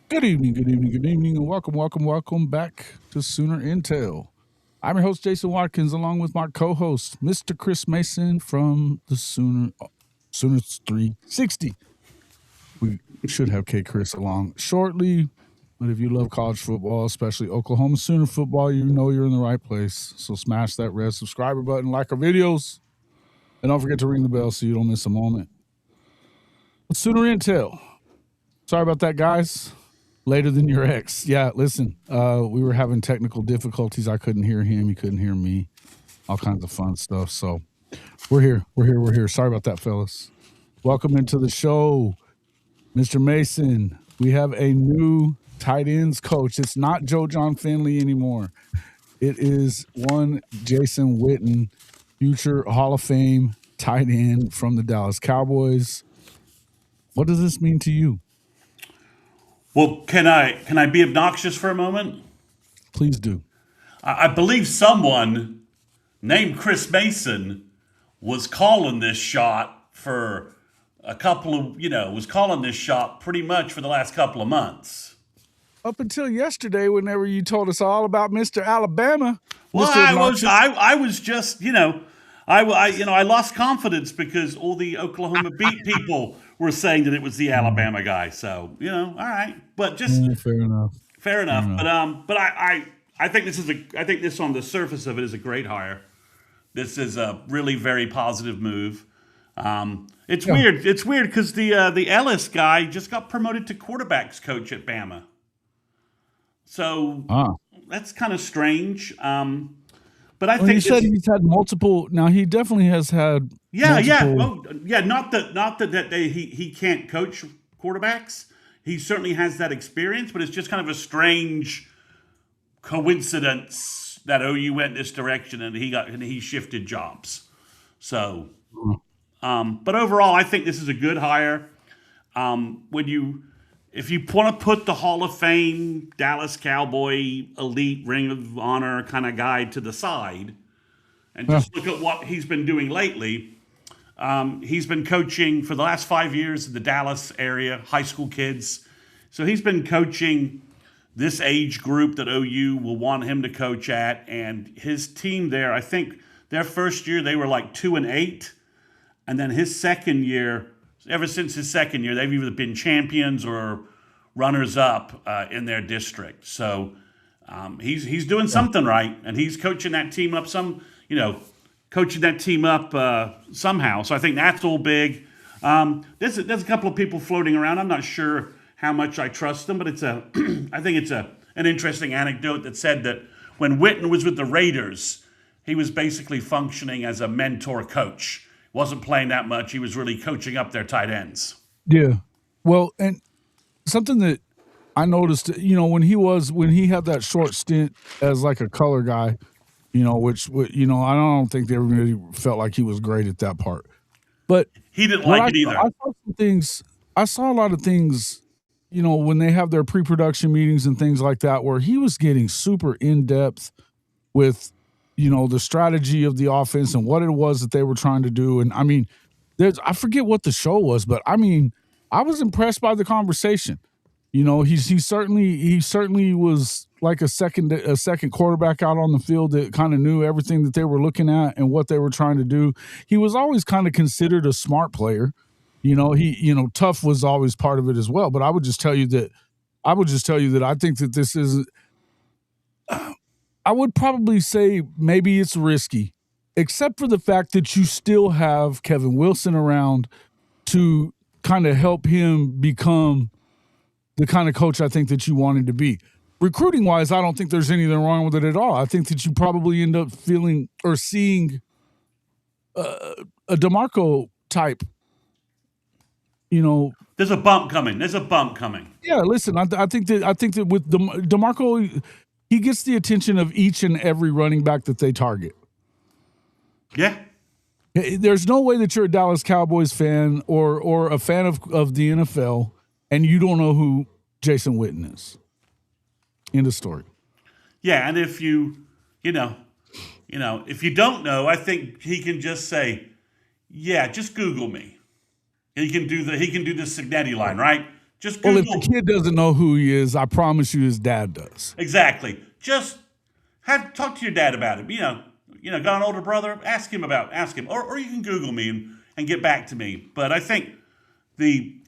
Good evening, good evening, good evening, and welcome back to Sooner Intel. I'm your host, Jason Watkins, along with my co-host, Mr. Chris Mason from the Sooners 360. We should have Kchris along shortly, but if you love college football, especially Oklahoma Sooner football, you know you're in the right place. So smash that red subscriber button, like our videos, and don't forget to ring the bell so you don't miss a moment. Sooner Intel. Sorry about that, guys. Later than your ex. Yeah, listen, we were having technical difficulties. I couldn't hear him. He couldn't hear me. All kinds of fun stuff. So we're here. Sorry about that, fellas. Welcome into the show, Mr. Mason. We have a new tight ends coach. It's not Joe John Finley anymore. It is one Jason Witten, future Hall of Fame tight end from the Dallas Cowboys. What does this mean to you? Well, can I be obnoxious for a moment? Please do. I believe someone named Chris Mason was calling this shot for a couple of was calling this shot pretty much for the last couple of months. Up until yesterday, whenever you told us all about Mr. Alabama, Well, Mr. Obnoxious. I was just I lost confidence because all the Oklahoma beat people were saying that it was the Alabama guy. So all right, but just Fair enough. fair Fair enough. enough. I think I think this on the surface of it is a great hire. This is a really very positive move. It's Yeah. weird. It's weird because the Ellis guy just got promoted to quarterbacks coach at Bama. So Ah. that's kind of strange. But I Well, you think said this, he's had multiple. Now he definitely has had yeah. multiple. Oh, yeah. Not that he can't coach quarterbacks. He certainly has that experience, but it's just kind of a strange coincidence that OU went this direction and he shifted jobs. So, but overall, I think this is a good hire. When you if you want to put the Hall of Fame Dallas Cowboy elite Ring of Honor kind of guy to the side and Yeah. just look at what he's been doing lately, he's been coaching for the last 5 years in the Dallas area, high school kids. So he's been coaching this age group that OU will want him to coach at, and his team there. I think their first year they were like 2-8, and then his second year, ever since his second year, they've either been champions or runners up in their district. So he's doing something right, and he's coaching that team up somehow. So I think that's all big. There's a couple of people floating around. I'm not sure how much I trust them, but I think it's an interesting anecdote that said that when Witten was with the Raiders, he was basically functioning as a mentor coach. Wasn't playing that much. He was really coaching up their tight ends. Yeah. Well, and something that I noticed, when he had that short stint as like a color guy, which I don't think everybody felt like he was great at that part. But He didn't what like it either. I saw some things. I saw a lot of things. When they have their pre-production meetings and things like that, where he was getting super in depth with the strategy of the offense and what it was that they were trying to do. And I mean, I forget what the show was, but I mean, I was impressed by the conversation. He certainly was like a second quarterback out on the field that kind of knew everything that they were looking at and what they were trying to do. He was always kind of considered a smart player. Tough was always part of it as well. But I would just tell you that I think that this is. I would probably say maybe it's risky, except for the fact that you still have Kevin Wilson around to kind of help him become the kind of coach I think that you wanted to be. Recruiting wise, I don't think there's anything wrong with it at all. I think that you probably end up feeling or seeing a DeMarco type. There's a bump coming. Yeah, listen, I think that with DeMarco, he gets the attention of each and every running back that they target. Yeah. There's no way that you're a Dallas Cowboys fan or a fan of the NFL and you don't know who Jason Witten is. End of story. Yeah, and if if you don't know, I think he can just say, "Yeah, just Google me." He can do the Signetti line, right? Just Well, if the Google. kid doesn't know who he is, I promise you his dad does. Exactly. Just talk to your dad about it. Got an older brother, ask him, or you can Google me and get back to me. But I think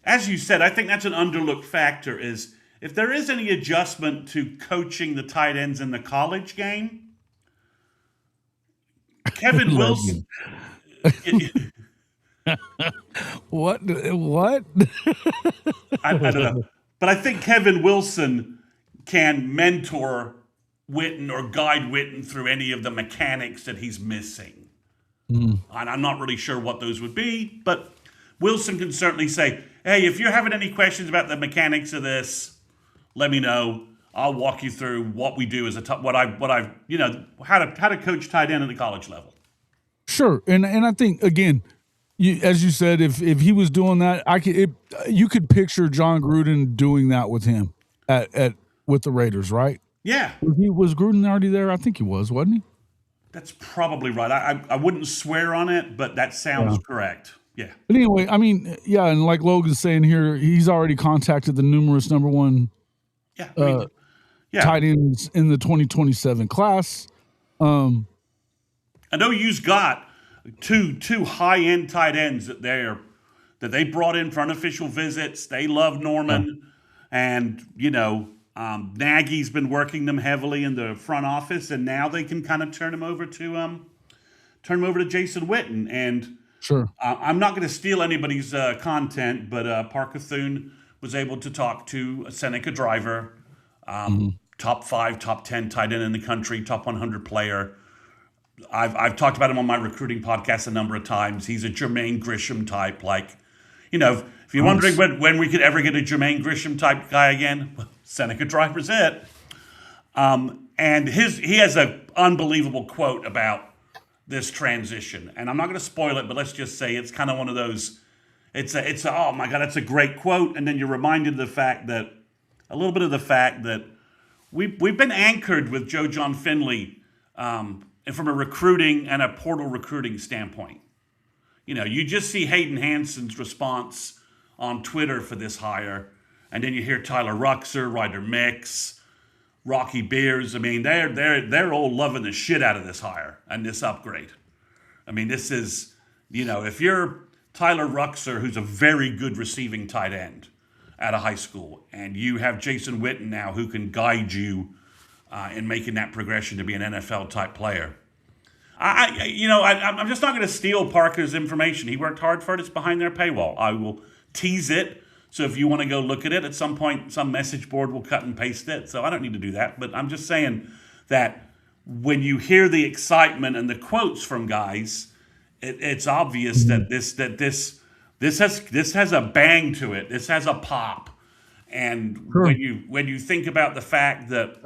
as you said, I think that's an underlooked factor is if there is any adjustment to coaching the tight ends in the college game, Kevin Wilson. Logan. What? What? I don't know, but I think Kevin Wilson can mentor Witten or guide Witten through any of the mechanics that he's missing. And I'm not really sure what those would be, but Wilson can certainly say, "Hey, if you're having any questions about the mechanics of this, let me know. I'll walk you through what we do as what I've how to coach tight end at the college level." Sure, and I think again, as you said, if he was doing that, you could picture John Gruden doing that with him with the Raiders, right? Yeah, Was Gruden already there? I think he was, wasn't he? that's probably right. I wouldn't swear on it, but that sounds correct. Yeah. But anyway, I mean, yeah, and like Logan's saying here, he's already contacted the numerous number one Yeah. tight ends in the 2027 class. I know you've got two high end tight ends that they brought in for unofficial visits. They love Norman, and Nagy's been working them heavily in the front office, and now they can kind of turn him over to Jason Witten. And Sure. I'm not going to steal anybody's content, but Parker Thune was able to talk to a Seneca Driver, top 5, top 10 tight end in the country, top 100 player. I've talked about him on my recruiting podcast a number of times. He's a Jermaine Grisham type, if you're wondering when we could ever get a Jermaine Grisham type guy again, Seneca Driver's it. And he has an unbelievable quote about this transition, and I'm not going to spoil it, but let's just say it's kind of one of those. It's oh my god, that's a great quote, and then you're reminded of a little bit of the fact that we've been anchored with Joe John Finley, and from a recruiting and a portal recruiting standpoint. You just see Hayden Hanson's response on Twitter for this hire, and then you hear Tyler Ruxer, Ryder Mix, Rocky Beers. I mean, they're all loving the shit out of this hire and this upgrade. I mean, this is, if you're Tyler Ruxer, who's a very good receiving tight end at a high school, and you have Jason Witten now who can guide you in making that progression to be an NFL type player. I'm just not going to steal Parker's information. He worked hard for it. It's behind their paywall. I will tease it. So if you want to go look at it, at some point, some message board will cut and paste it. So I don't need to do that. But I'm just saying that when you hear the excitement and the quotes from guys, it's obvious that this has a bang to it. This has a pop. And Sure. when you think about the fact that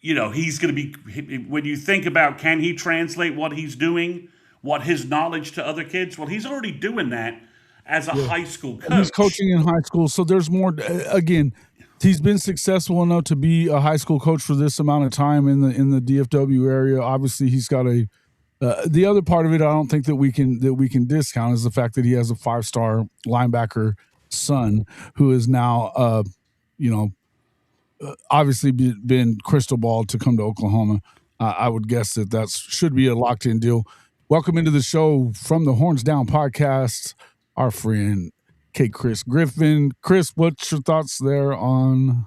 he's going to be, when you think about can he translate what he's doing, what his knowledge to other kids? Well, he's already doing that as a high school coach. He's coaching in high school, so there's more. Again, he's been successful enough to be a high school coach for this amount of time in the DFW area. Obviously, he's got the other part of it. I don't think that we can discount is the fact that he has a 5-star linebacker son who is now, obviously been crystal balled to come to Oklahoma. I would guess that should be a locked in deal. Welcome into the show from the Horns Down podcast, our friend Kchris Griffin. Chris, what's your thoughts there on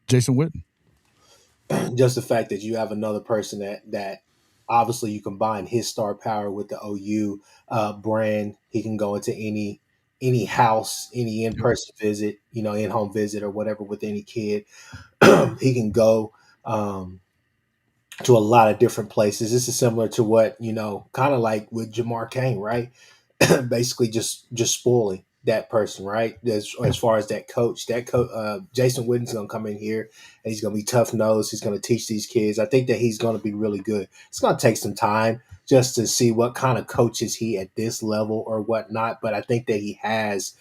Jason Witten? Just the fact that you have another person that obviously you combine his star power with the OU brand. He can go into any house, any in-person visit, in-home visit or whatever with any kid. He can go to a lot of different places. This is similar to what, kind of like with Jamar Cain, right? Basically just spoiling that person, right? As far as that coach, Jason Witten's going to come in here and he's going to be tough nosed. He's going to teach these kids. I think that he's going to be really good. It's going to take some time just to see what kind of coach is he at this level or whatnot. But I think that he has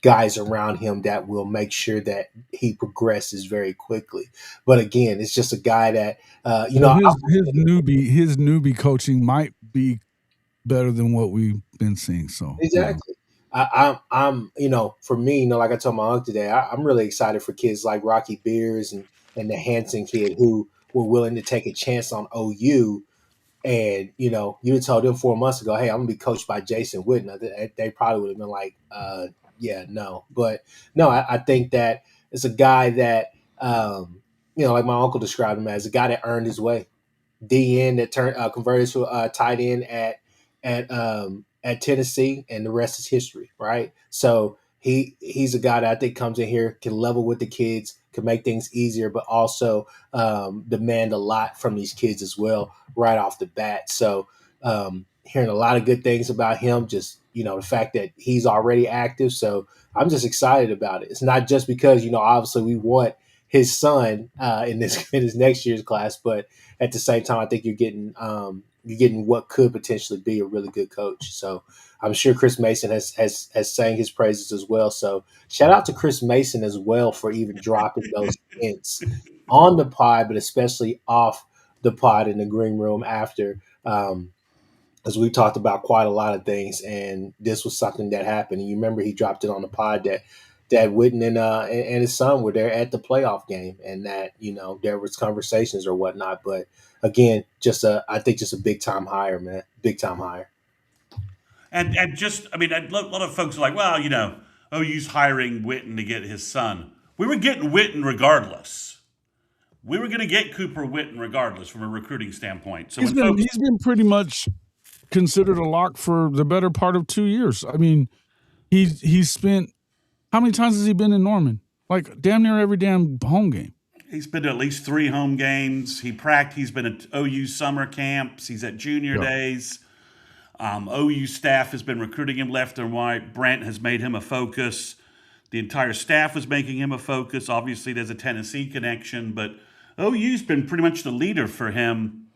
guys around him that will make sure that he progresses very quickly. But again, it's just a guy that, his newbie coaching might be better than what we've been seeing. So exactly. I'm for me, like I told my uncle today, I'm really excited for kids like Rocky Beers and the Hanson kid who were willing to take a chance on OU. And you had told them 4 months ago, "Hey, I'm gonna be coached by Jason Witten." They probably would have been like, "Yeah, no." But no, I think that it's a guy that, like my uncle described him as a guy that earned his way. DN that turned converted to a tight end at Tennessee, and the rest is history, right? So he's a guy that I think comes in here, can level with the kids, can make things easier, but also demand a lot from these kids as well right off the bat. So hearing a lot of good things about him, just the fact that he's already active. So I'm just excited about it. It's not just because obviously we want his son in his next year's class, but at the same time, I think you're getting what could potentially be a really good coach. So I'm sure Chris Mason has sang his praises as well. So shout out to Chris Mason as well for even dropping those hints on the pod, but especially off the pod in the green room after. As we talked about quite a lot of things, and this was something that happened. And you remember he dropped it on the pod that Witten and his son were there at the playoff game, and that there was conversations or whatnot. But again, I think just a big time hire, man, big time hire. And just, I mean, a lot of folks are like, well, OU's hiring Witten to get his son. We were getting Witten regardless. We were going to get Cooper Witten regardless from a recruiting standpoint. So he's been pretty much considered a lock for the better part of 2 years. I mean, he's spent, how many times has he been in Norman? Like damn near every damn home game. He's been to at least 3 home games. He's been at OU summer camps. He's at junior days. OU staff has been recruiting him left and right. Brent has made him a focus. The entire staff was making him a focus. Obviously, there's a Tennessee connection, but OU's been pretty much the leader for him,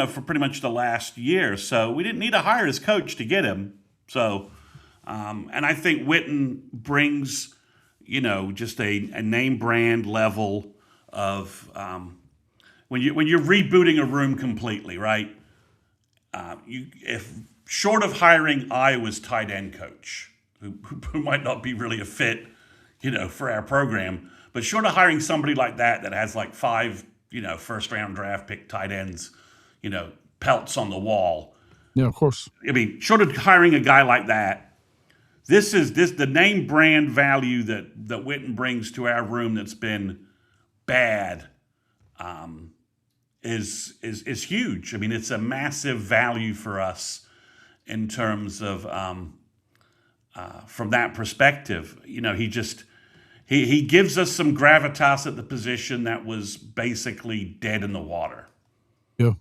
for pretty much the last year. So we didn't need to hire his coach to get him. So, and I think Witten brings, just a name brand level of when you're rebooting a room completely, right? If short of hiring Iowa's tight end coach, who might not be really a fit, for our program, but short of hiring somebody like that has like 5, first round draft pick tight ends, pelts on the wall. Yeah, of course. I mean, short of hiring a guy like that, the name brand value that Witten brings to our room that's been bad is huge. I mean, it's a massive value for us in terms of from that perspective. He gives us some gravitas at the position that was basically dead in the water. Yeah.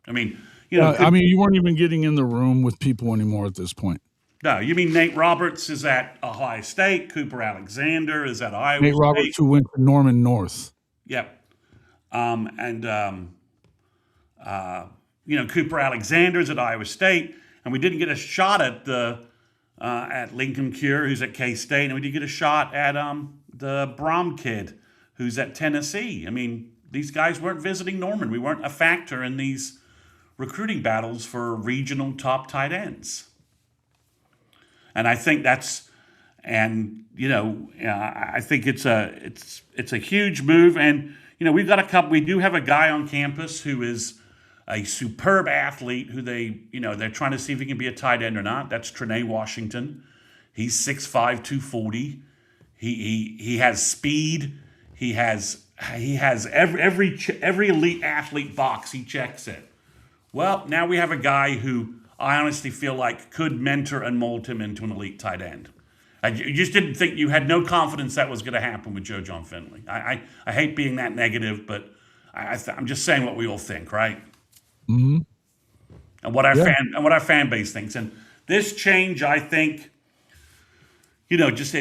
I mean, you weren't even getting in the room with people anymore at this point. No, you mean Nate Roberts is at Ohio State, Cooper Alexander is at Iowa State. Nate Roberts, who went to Norman North. Yep. Cooper Alexander's at Iowa State, and we didn't get a shot at Lincoln Cure, who's at K-State, and we did get a shot at the Brom kid, who's at Tennessee. I mean, these guys weren't visiting Norman. We weren't a factor in these recruiting battles for regional top tight ends. And I think I think it's a huge move. And we do have a guy on campus who is a superb athlete who they're trying to see if he can be a tight end or not. That's Trinae Washington. He's 6'5", 240. He has speed. He has every elite athlete box he checks it. Well, now we have a guy who I honestly feel like could mentor and mold him into an elite tight end. You just didn't think, you had no confidence that was going to happen with Joe John Finley. I hate being that negative, but I'm just saying what we all think, right? Mm-hmm. And what our fan base thinks. And this change, I think, you're just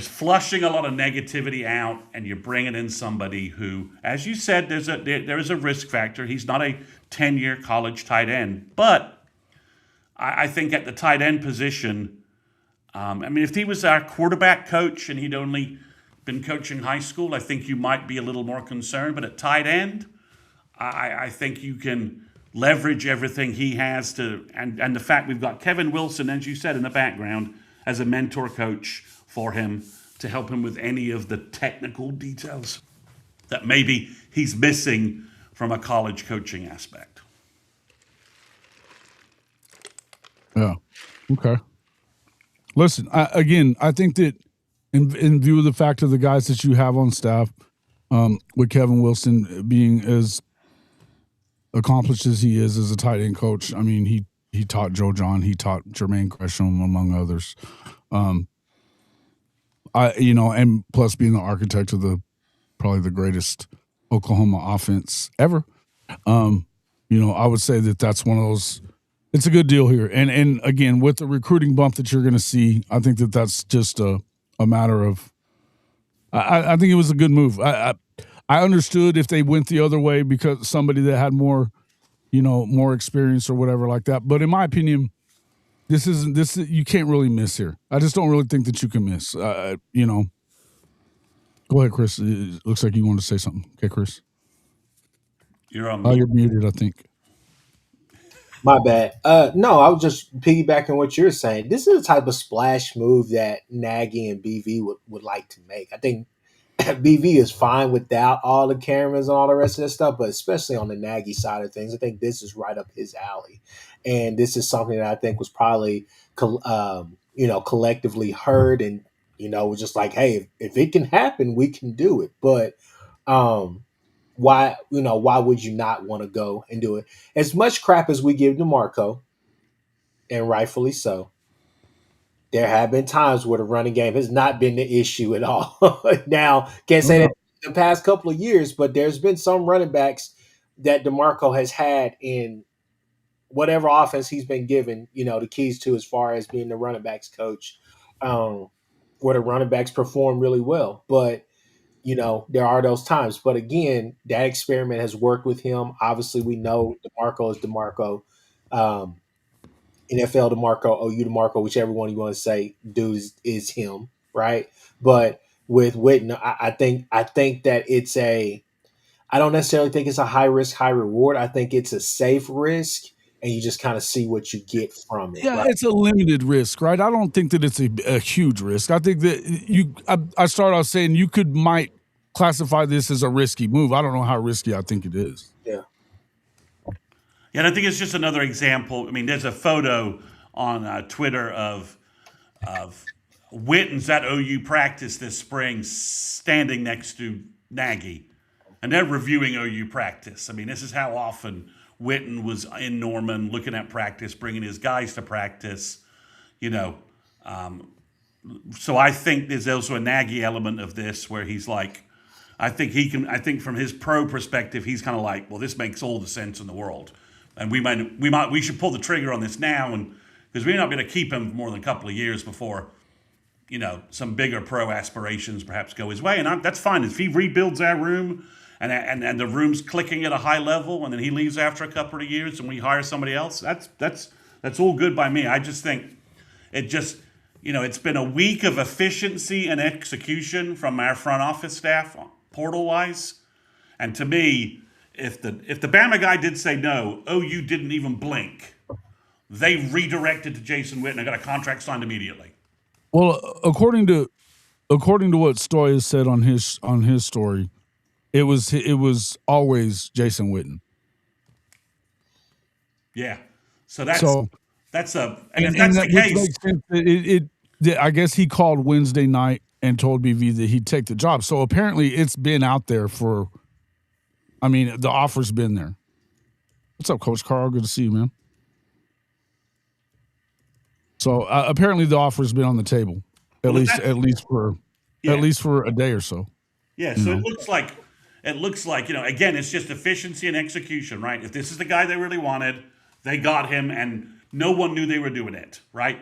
flushing a lot of negativity out, and you're bringing in somebody who, as you said, there is a risk factor. He's not a 10-year college tight end, but I think at the tight end position, if he was our quarterback coach and he'd only been coaching high school, I think you might be a little more concerned. But at tight end, I think you can leverage everything he has to, and the fact we've got Kevin Wilson, as you said, in the background as a mentor coach for him to help him with any of the technical details that maybe he's missing from a college coaching aspect. Yeah. Okay. Listen, I think that in view of the fact of the guys that you have on staff, with Kevin Wilson being as accomplished as he is as a tight end coach, I mean, he taught Joe John, he taught Jermaine Gresham, among others. And plus being the architect of probably the greatest Oklahoma offense ever. I would say that that's one of those. It's a good deal here, and again, with the recruiting bump that you're going to see, I think that that's just a matter of. I think it was a good move. I understood if they went the other way because somebody that had more experience or whatever like that. But in my opinion, you can't really miss here. I just don't really think that you can miss. Go ahead, Chris. It looks like you wanted to say something. Okay, Chris. You're on. You're muted, I think. My bad. No, I was just piggybacking what you're saying. This is the type of splash move that Nagy and BV would like to make. I think BV is fine without all the cameras and all the rest of that stuff, but especially on the Nagy side of things, I think this is right up his alley. And this is something that I think was probably, collectively heard and, was just like, hey, if it can happen, we can do it. But, why would you not want to go and do it? As much crap as we give DeMarco, and rightfully so, there have been times where the running game has not been the issue at all. Now, can't say that in the past couple of years, but there's been some running backs that DeMarco has had in whatever offense he's been given, the keys to as far as being the running backs coach, where the running backs perform really well. But there are those times. But again, that experiment has worked with him. Obviously, we know DeMarco is DeMarco. NFL DeMarco, OU DeMarco, whichever one you want to say, dude is him, right? But with Witten, I think that it's I don't necessarily think it's a high risk, high reward. I think it's a safe risk, and you just kind of see what you get from it. Yeah, right? it's a limited risk, right? I don't think that it's a huge risk. I think that I start off saying you might classify this as a risky move. I don't know how risky I think it is. Yeah. Yeah, and I think it's just another example. I mean, there's a photo on Twitter of Witten's at OU practice this spring standing next to Nagy, and they're reviewing OU practice. I mean, this is how often Witten was in Norman looking at practice, bringing his guys to practice, So I think there's also a Nagy element of this where he's like, I think from his pro perspective, he's kind of like, well, this makes all the sense in the world. And we should pull the trigger on this now, and because we're not going to keep him more than a couple of years before, some bigger pro aspirations perhaps go his way, and that's fine if he rebuilds our room, and the room's clicking at a high level, and then he leaves after a couple of years, and we hire somebody else. That's all good by me. I just think it's been a week of efficiency and execution from our front office staff, portal wise, and to me. If the Bama guy did say no, OU didn't even blink. They redirected to Jason Witten and got a contract signed immediately. Well, according to what Stoy has said on his story, it was always Jason Witten. Yeah, so if that's the case, I guess he called Wednesday night and told BV that he'd take the job. So apparently, it's been out there for. I mean, the offer's been there. What's up, Coach Carl? Good to see you, man. So apparently, the offer's been on the table, at least for a day or so. Yeah. So it looks like again, it's just efficiency and execution, right? If this is the guy they really wanted, they got him, and no one knew they were doing it, right?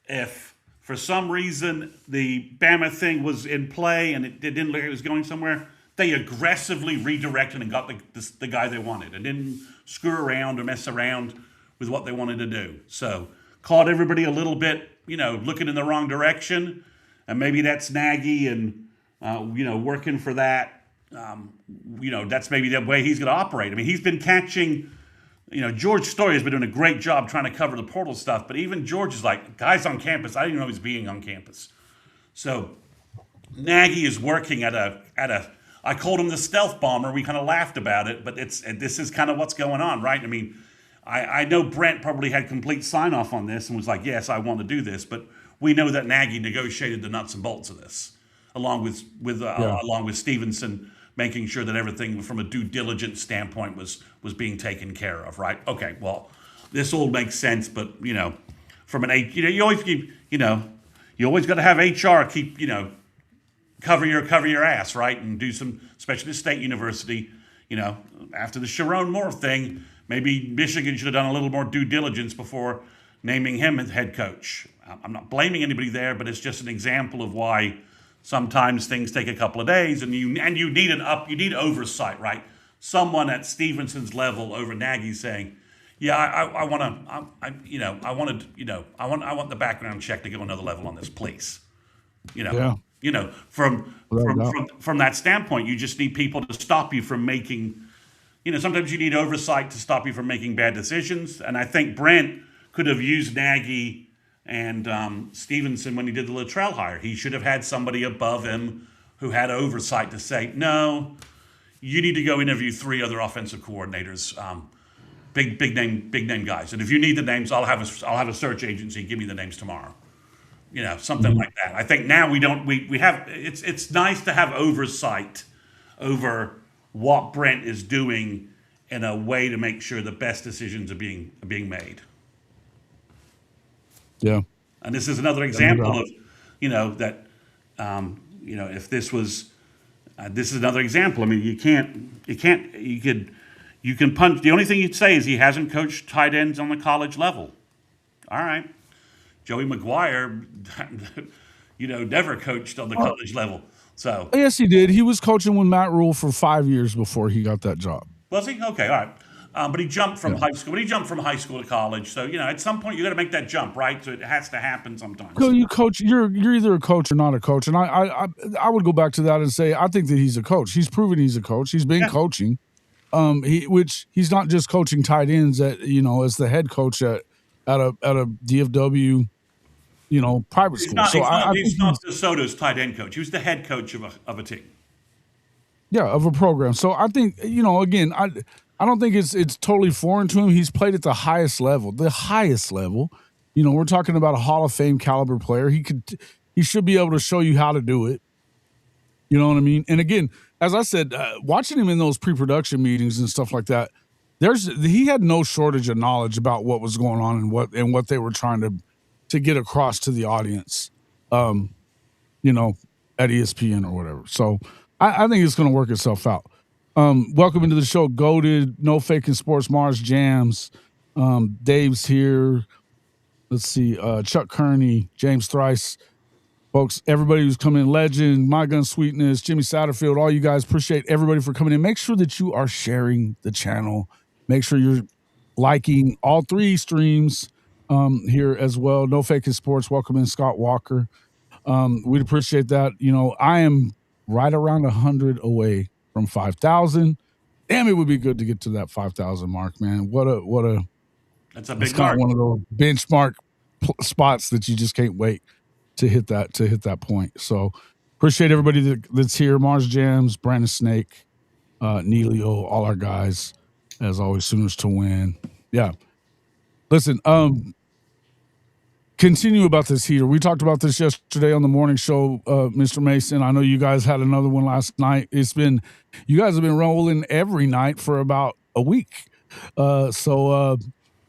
If for some reason the Bama thing was in play and it didn't look like it was going somewhere. They aggressively redirected and got the guy they wanted and didn't screw around or mess around with what they wanted to do. So caught everybody a little bit, looking in the wrong direction. And maybe that's Nagy and, working for that. That's maybe the way he's going to operate. I mean, he's been catching George Story has been doing a great job trying to cover the portal stuff, but even George is like, guys on campus, I didn't know he was being on campus. So Nagy is working at a. I called him the stealth bomber. We kind of laughed about it, but this is kind of what's going on, right? I mean, I know Brent probably had complete sign off on this and was like, yes, I want to do this, but we know that Nagy negotiated the nuts and bolts of this, along with Stevenson making sure that everything from a due diligence standpoint was being taken care of, right? Okay, well, this all makes sense, but from an you always keep you always got to have HR keep cover your ass, right, and do some, especially the state university. After the Sharon Moore thing, maybe Michigan should have done a little more due diligence before naming him as head coach. I'm not blaming anybody there, but it's just an example of why sometimes things take a couple of days, and you need oversight, right? Someone at Stevenson's level over Nagy saying, "Yeah, I want the background check to go another level on this, please." Yeah. From that standpoint, you just need people to stop you from making. Sometimes you need oversight to stop you from making bad decisions, and I think Brent could have used Nagy and Stevenson when he did the Luttrell hire. He should have had somebody above him who had oversight to say, no, you need to go interview 3 other offensive coordinators, big name guys. And if you need the names, I'll have a search agency give me the names tomorrow. Something like that. I think now we have it's nice to have oversight over what Brent is doing in a way to make sure the best decisions are being made. Yeah. And this is another example of, if this was, this is another example. I mean, you can punch. The only thing you'd say is he hasn't coached tight ends on the college level. All right. Joey McGuire, never coached on the college level. So yes, he did. He was coaching with Matt Rule for 5 years before he got that job. Was he? Okay, all right. But he jumped from high school. But he jumped from high school to college. So at some point you got to make that jump, right? So it has to happen sometimes. So you coach. You're either a coach or not a coach. And I would go back to that and say I think that he's a coach. He's proven he's a coach. He's been coaching. Which he's not just coaching tight ends as the head coach at a DFW, private school. He's not DeSoto's tight end coach. He was the head coach of a team. Yeah, of a program. So I think again, I don't think it's totally foreign to him. He's played at the highest level. We're talking about a Hall of Fame caliber player. He should be able to show you how to do it. You know what I mean? And again, as I said, watching him in those pre-production meetings and stuff like that, he had no shortage of knowledge about what was going on and what they were trying to get across to the audience, at ESPN or whatever. So I think it's going to work itself out. Welcome into the show, Goated, No Faking Sports, Mars Jams. Dave's here. Let's see, Chuck Kearney, James Thrice. Folks, everybody who's coming in, Legend, My Gun Sweetness, Jimmy Satterfield, all you guys, appreciate everybody for coming in. Make sure that you are sharing the channel. Make sure you're liking all 3 streams here as well. No Faking Sports, welcome in Scott Walker. We'd appreciate that. I am right around 100 away from 5,000. Damn, it would be good to get to that 5,000 mark, man. That's a big mark. One of those benchmark spots that you just can't wait to hit that point. So appreciate everybody that's here. Mars Jams, Brandon Snake, Neelio, all our guys. As always, Sooners to win. Yeah. Listen, continue about this heater. We talked about this yesterday on the morning show, Mr. Mason. I know you guys had another one last night. You guys have been rolling every night for about a week. So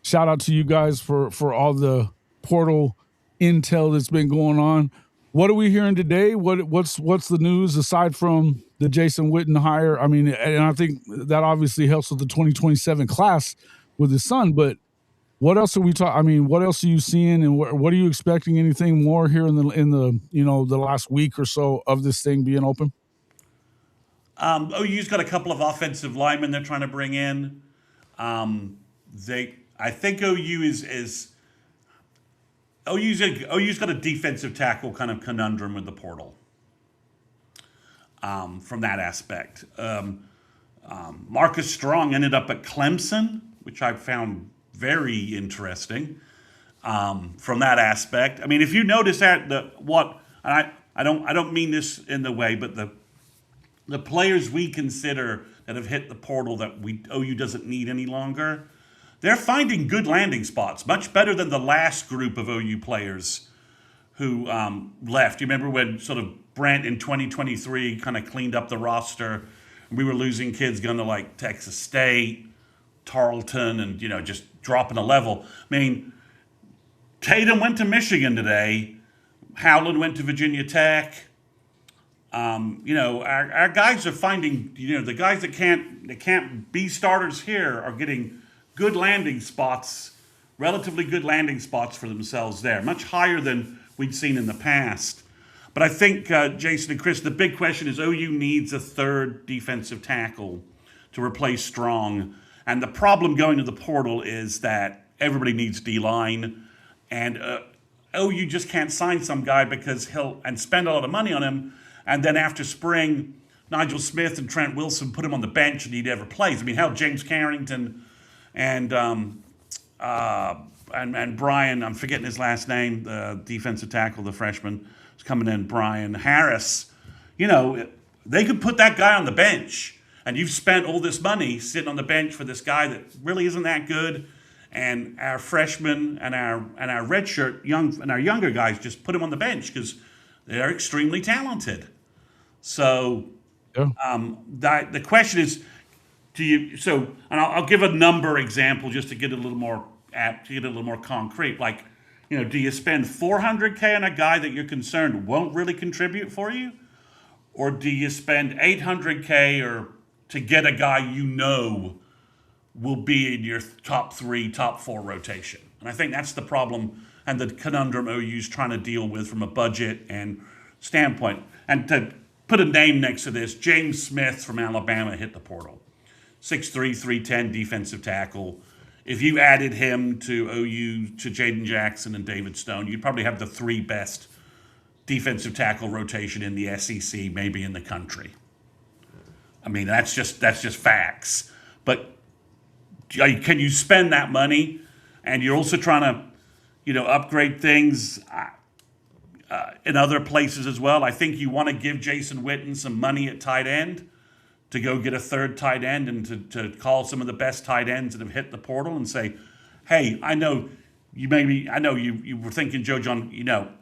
shout out to you guys for all the portal intel that's been going on. What are we hearing today? What's the news aside from the Jason Witten hire? I mean, and I think that obviously helps with the 2027 class with his son, but what else are we talking? I mean, what else are you seeing, and what are you expecting? Anything more here in the last week or so of this thing being open? OU's got a couple of offensive linemen they're trying to bring in. I think OU's got a defensive tackle kind of conundrum with the portal. From that aspect, Marcus Strong ended up at Clemson. which I found very interesting from that aspect. I mean, if you notice that I don't mean this in the way, but the players we consider that have hit the portal that OU doesn't need any longer, they're finding good landing spots, much better than the last group of OU players who left. You remember when sort of Brent in 2023 kind of cleaned up the roster, and we were losing kids going to like Texas State, Tarleton, and just dropping a level. I mean, Tatum went to Michigan today. Howland went to Virginia Tech. Our guys are finding, the guys that can't be starters here are getting good landing spots, relatively good landing spots for themselves there, much higher than we'd seen in the past. But I think, Jason and Chris, the big question is OU needs a third defensive tackle to replace Strong. And the problem going to the portal is that everybody needs D-line. And OU just can't sign some guy because and spend a lot of money on him. And then after spring, Nigel Smith and Trent Wilson put him on the bench and he never plays. I mean, hell, James Carrington and Brian, I'm forgetting his last name, the defensive tackle, the freshman, is coming in, Brian Harris. They could put that guy on the bench. And you've spent all this money sitting on the bench for this guy that really isn't that good. And our freshmen and our redshirt younger guys just put him on the bench because they're extremely talented. So the question is, and I'll give a number example just to get a little more apt, to get a little more concrete. Like, do you spend $400K on a guy that you're concerned won't really contribute for you? Or do you spend $800K to get a guy will be in your top 3, top 4 rotation? And I think that's the problem and the conundrum OU's trying to deal with from a budget and standpoint. And to put a name next to this, James Smith from Alabama hit the portal. 6'3", 310 defensive tackle. If you added him to OU, to Jaden Jackson and David Stone, you'd probably have the 3 best defensive tackle rotation in the SEC, maybe in the country. I mean, that's just facts. But can you spend that money? And you're also trying to, upgrade things in other places as well. I think you want to give Jason Witten some money at tight end to go get a third tight end and to call some of the best tight ends that have hit the portal and say, hey, I know you were thinking, Joe John,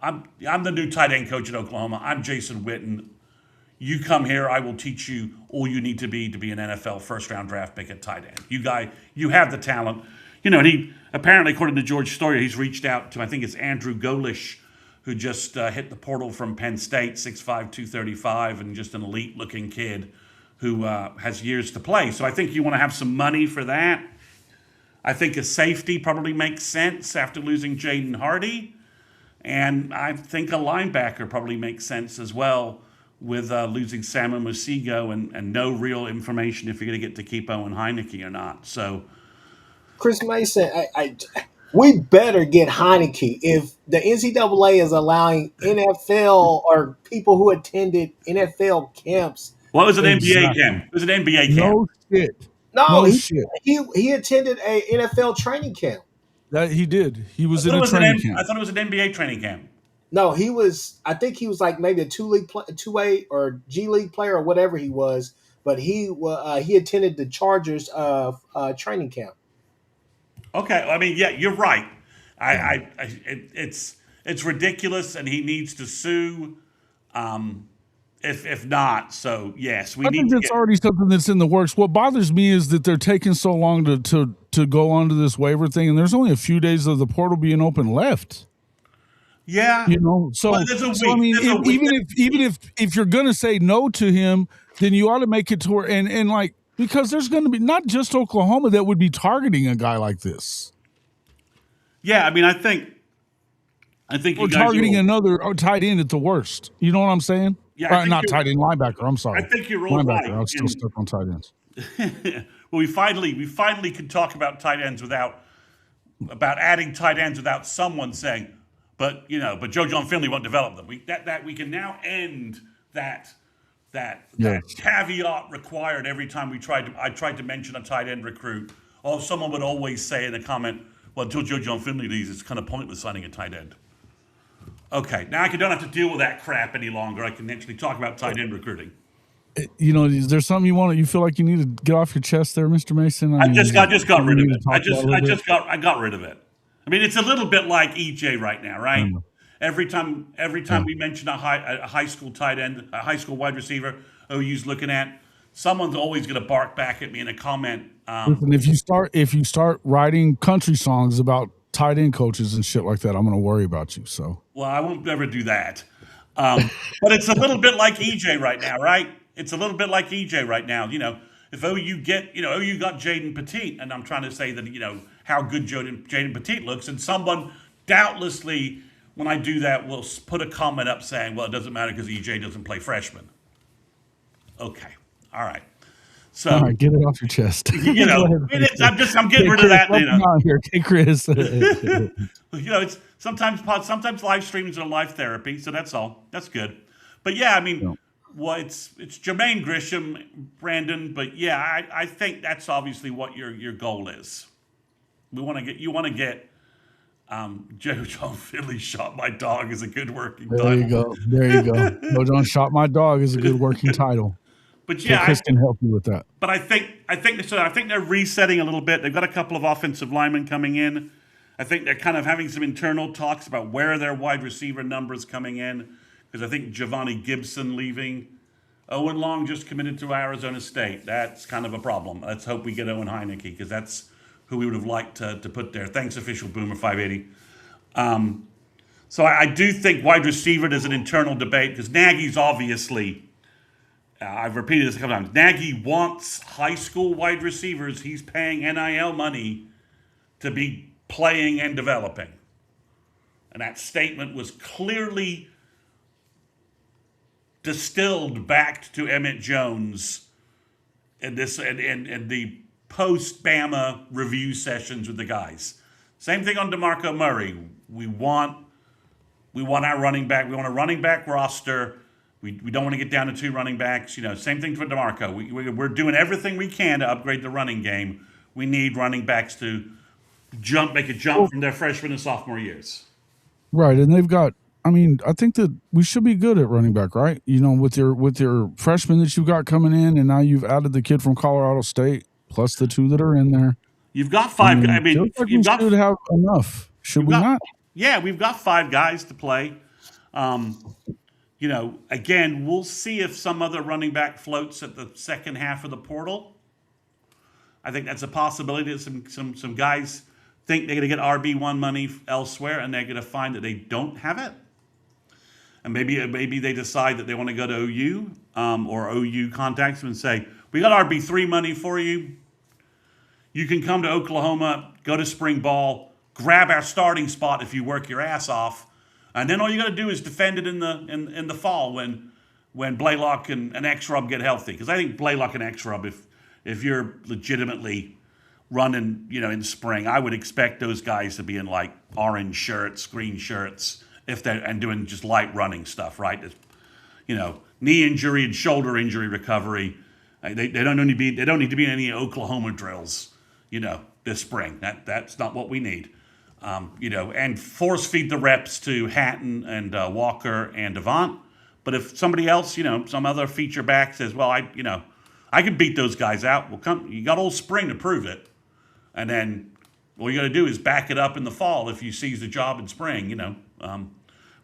I'm the new tight end coach at Oklahoma. I'm Jason Witten. You come here, I will teach you all you need to be an NFL first-round draft pick at tight end. You have the talent. And he apparently, according to George Stoyer, he's reached out to, I think it's Andrew Golish, who just hit the portal from Penn State, 6'5", 235, and just an elite-looking kid who has years to play. So I think you want to have some money for that. I think a safety probably makes sense after losing Jaden Hardy. And I think a linebacker probably makes sense as well with losing Sam Mosigo and no real information if you're going to get to keep Owen Heineke or not. So, Chris Mason, we better get Heineke. If the NCAA is allowing NFL or people who attended NFL camps. Well, it was an NBA camp. It was an NBA camp. No shit. No, he attended a NFL training camp. That he did. He was in a training camp. I thought it was an NBA training camp. No, he was. I think he was like maybe a 2A or G League player or whatever he was. But he attended the Chargers training camp. Okay, I mean, yeah, you're right. It's ridiculous, and he needs to sue. If not, so yes, I think that's already something that's in the works. What bothers me is that they're taking so long to go onto this waiver thing, and there's only a few days of the portal being open left. Yeah, so I mean, even if you're gonna say no to him, then you ought to make it to where and like, because there's going to be not just Oklahoma that would be targeting a guy like this. Yeah, I mean, I think or targeting another tight end at the worst. You know what I'm saying? Yeah, not tight end, linebacker. I'm sorry. I think you're all linebacker. right. I'm still stuck on tight ends. Well, we finally can talk about tight ends about adding tight ends without someone saying, but Joe John Finley won't develop them. We can now end that caveat required every time I tried to mention a tight end recruit Oh, someone would always say in a comment, well, until Joe John Finley leaves, it's kind of pointless signing a tight end. Okay, now I don't have to deal with that crap any longer. I can actually talk about tight end recruiting. Is there something you feel like you need to get off your chest there, Mr. Mason? I just got rid of it. I got rid of it. I mean, it's a little bit like EJ right now, right? Every time we mention a high school tight end, a high school wide receiver, OU's looking at, someone's always going to bark back at me in a comment. Listen, if you start writing country songs about tight end coaches and shit like that, I'm going to worry about you. So, well, I won't ever do that. But it's a little bit like EJ right now, right? It's a little bit like EJ right now. If OU OU got Jaden Petit, and I'm trying to say that how good Jaden Petit looks, and someone doubtlessly, when I do that, will put a comment up saying, well, it doesn't matter because EJ doesn't play freshman. Okay, all right. So, all right, get it off your chest. I'm getting rid of that. Hey, Chris. It's sometimes live streams are live therapy, so that's all. That's good. But yeah, I mean, well, it's Jermaine Grisham, Brandon. But yeah, I think that's obviously what your goal is. You want to get Joe John Finley shot my dog is a good working title. There you go. Joe John shot my dog is a good working title. But yeah, Chris can help you with that. But I think they're resetting a little bit. They've got a couple of offensive linemen coming in. I think they're kind of having some internal talks about where their wide receiver numbers coming in, because I think Giovanni Gibson leaving. Owen Long just committed to Arizona State. That's kind of a problem. Let's hope we get Owen Heineke, because that's who we would have liked to put there. Thanks, official Boomer 580. So I do think wide receiver is an internal debate, because Nagy's obviously. I've repeated this a couple times. Nagy wants high school wide receivers. He's paying NIL money to be playing and developing. And that statement was clearly distilled back to Emmett Jones in the post-Bama review sessions with the guys. Same thing on DeMarco Murray. We want our running back. We want a running back roster. We don't want to get down to 2 running backs. Same thing for DeMarco. We're doing everything we can to upgrade the running game. We need running backs to make a jump from their freshman and sophomore years. Right, and they've got. I think that we should be good at running back, right? With your freshmen that you've got coming in, and now you've added the kid from Colorado State plus the 2 that are in there. You've got 5. We should have enough. Should we not? Yeah, we've got 5 guys to play. Again, we'll see if some other running back floats at the second half of the portal. I think that's a possibility that some guys think they're going to get RB1 money elsewhere, and they're going to find that they don't have it. And maybe they decide that they want to go to OU, or OU contacts them and say, we got RB3 money for you. You can come to Oklahoma, go to spring ball, grab our starting spot if you work your ass off. And then all you got to do is defend it in the fall when Blaylock and X-Rub get healthy. Because I think Blaylock and X-Rub, if you're legitimately running, in spring, I would expect those guys to be in like orange shirts, green shirts, and doing just light running stuff, right? Knee injury and shoulder injury recovery. They don't need to be in any Oklahoma drills, this spring. That's not what we need. And force feed the reps to Hatton and Walker and Devont. But if somebody else, some other feature back says, well, I can beat those guys out. Well, you got all spring to prove it. And then all you got to do is back it up in the fall if you seize the job in spring,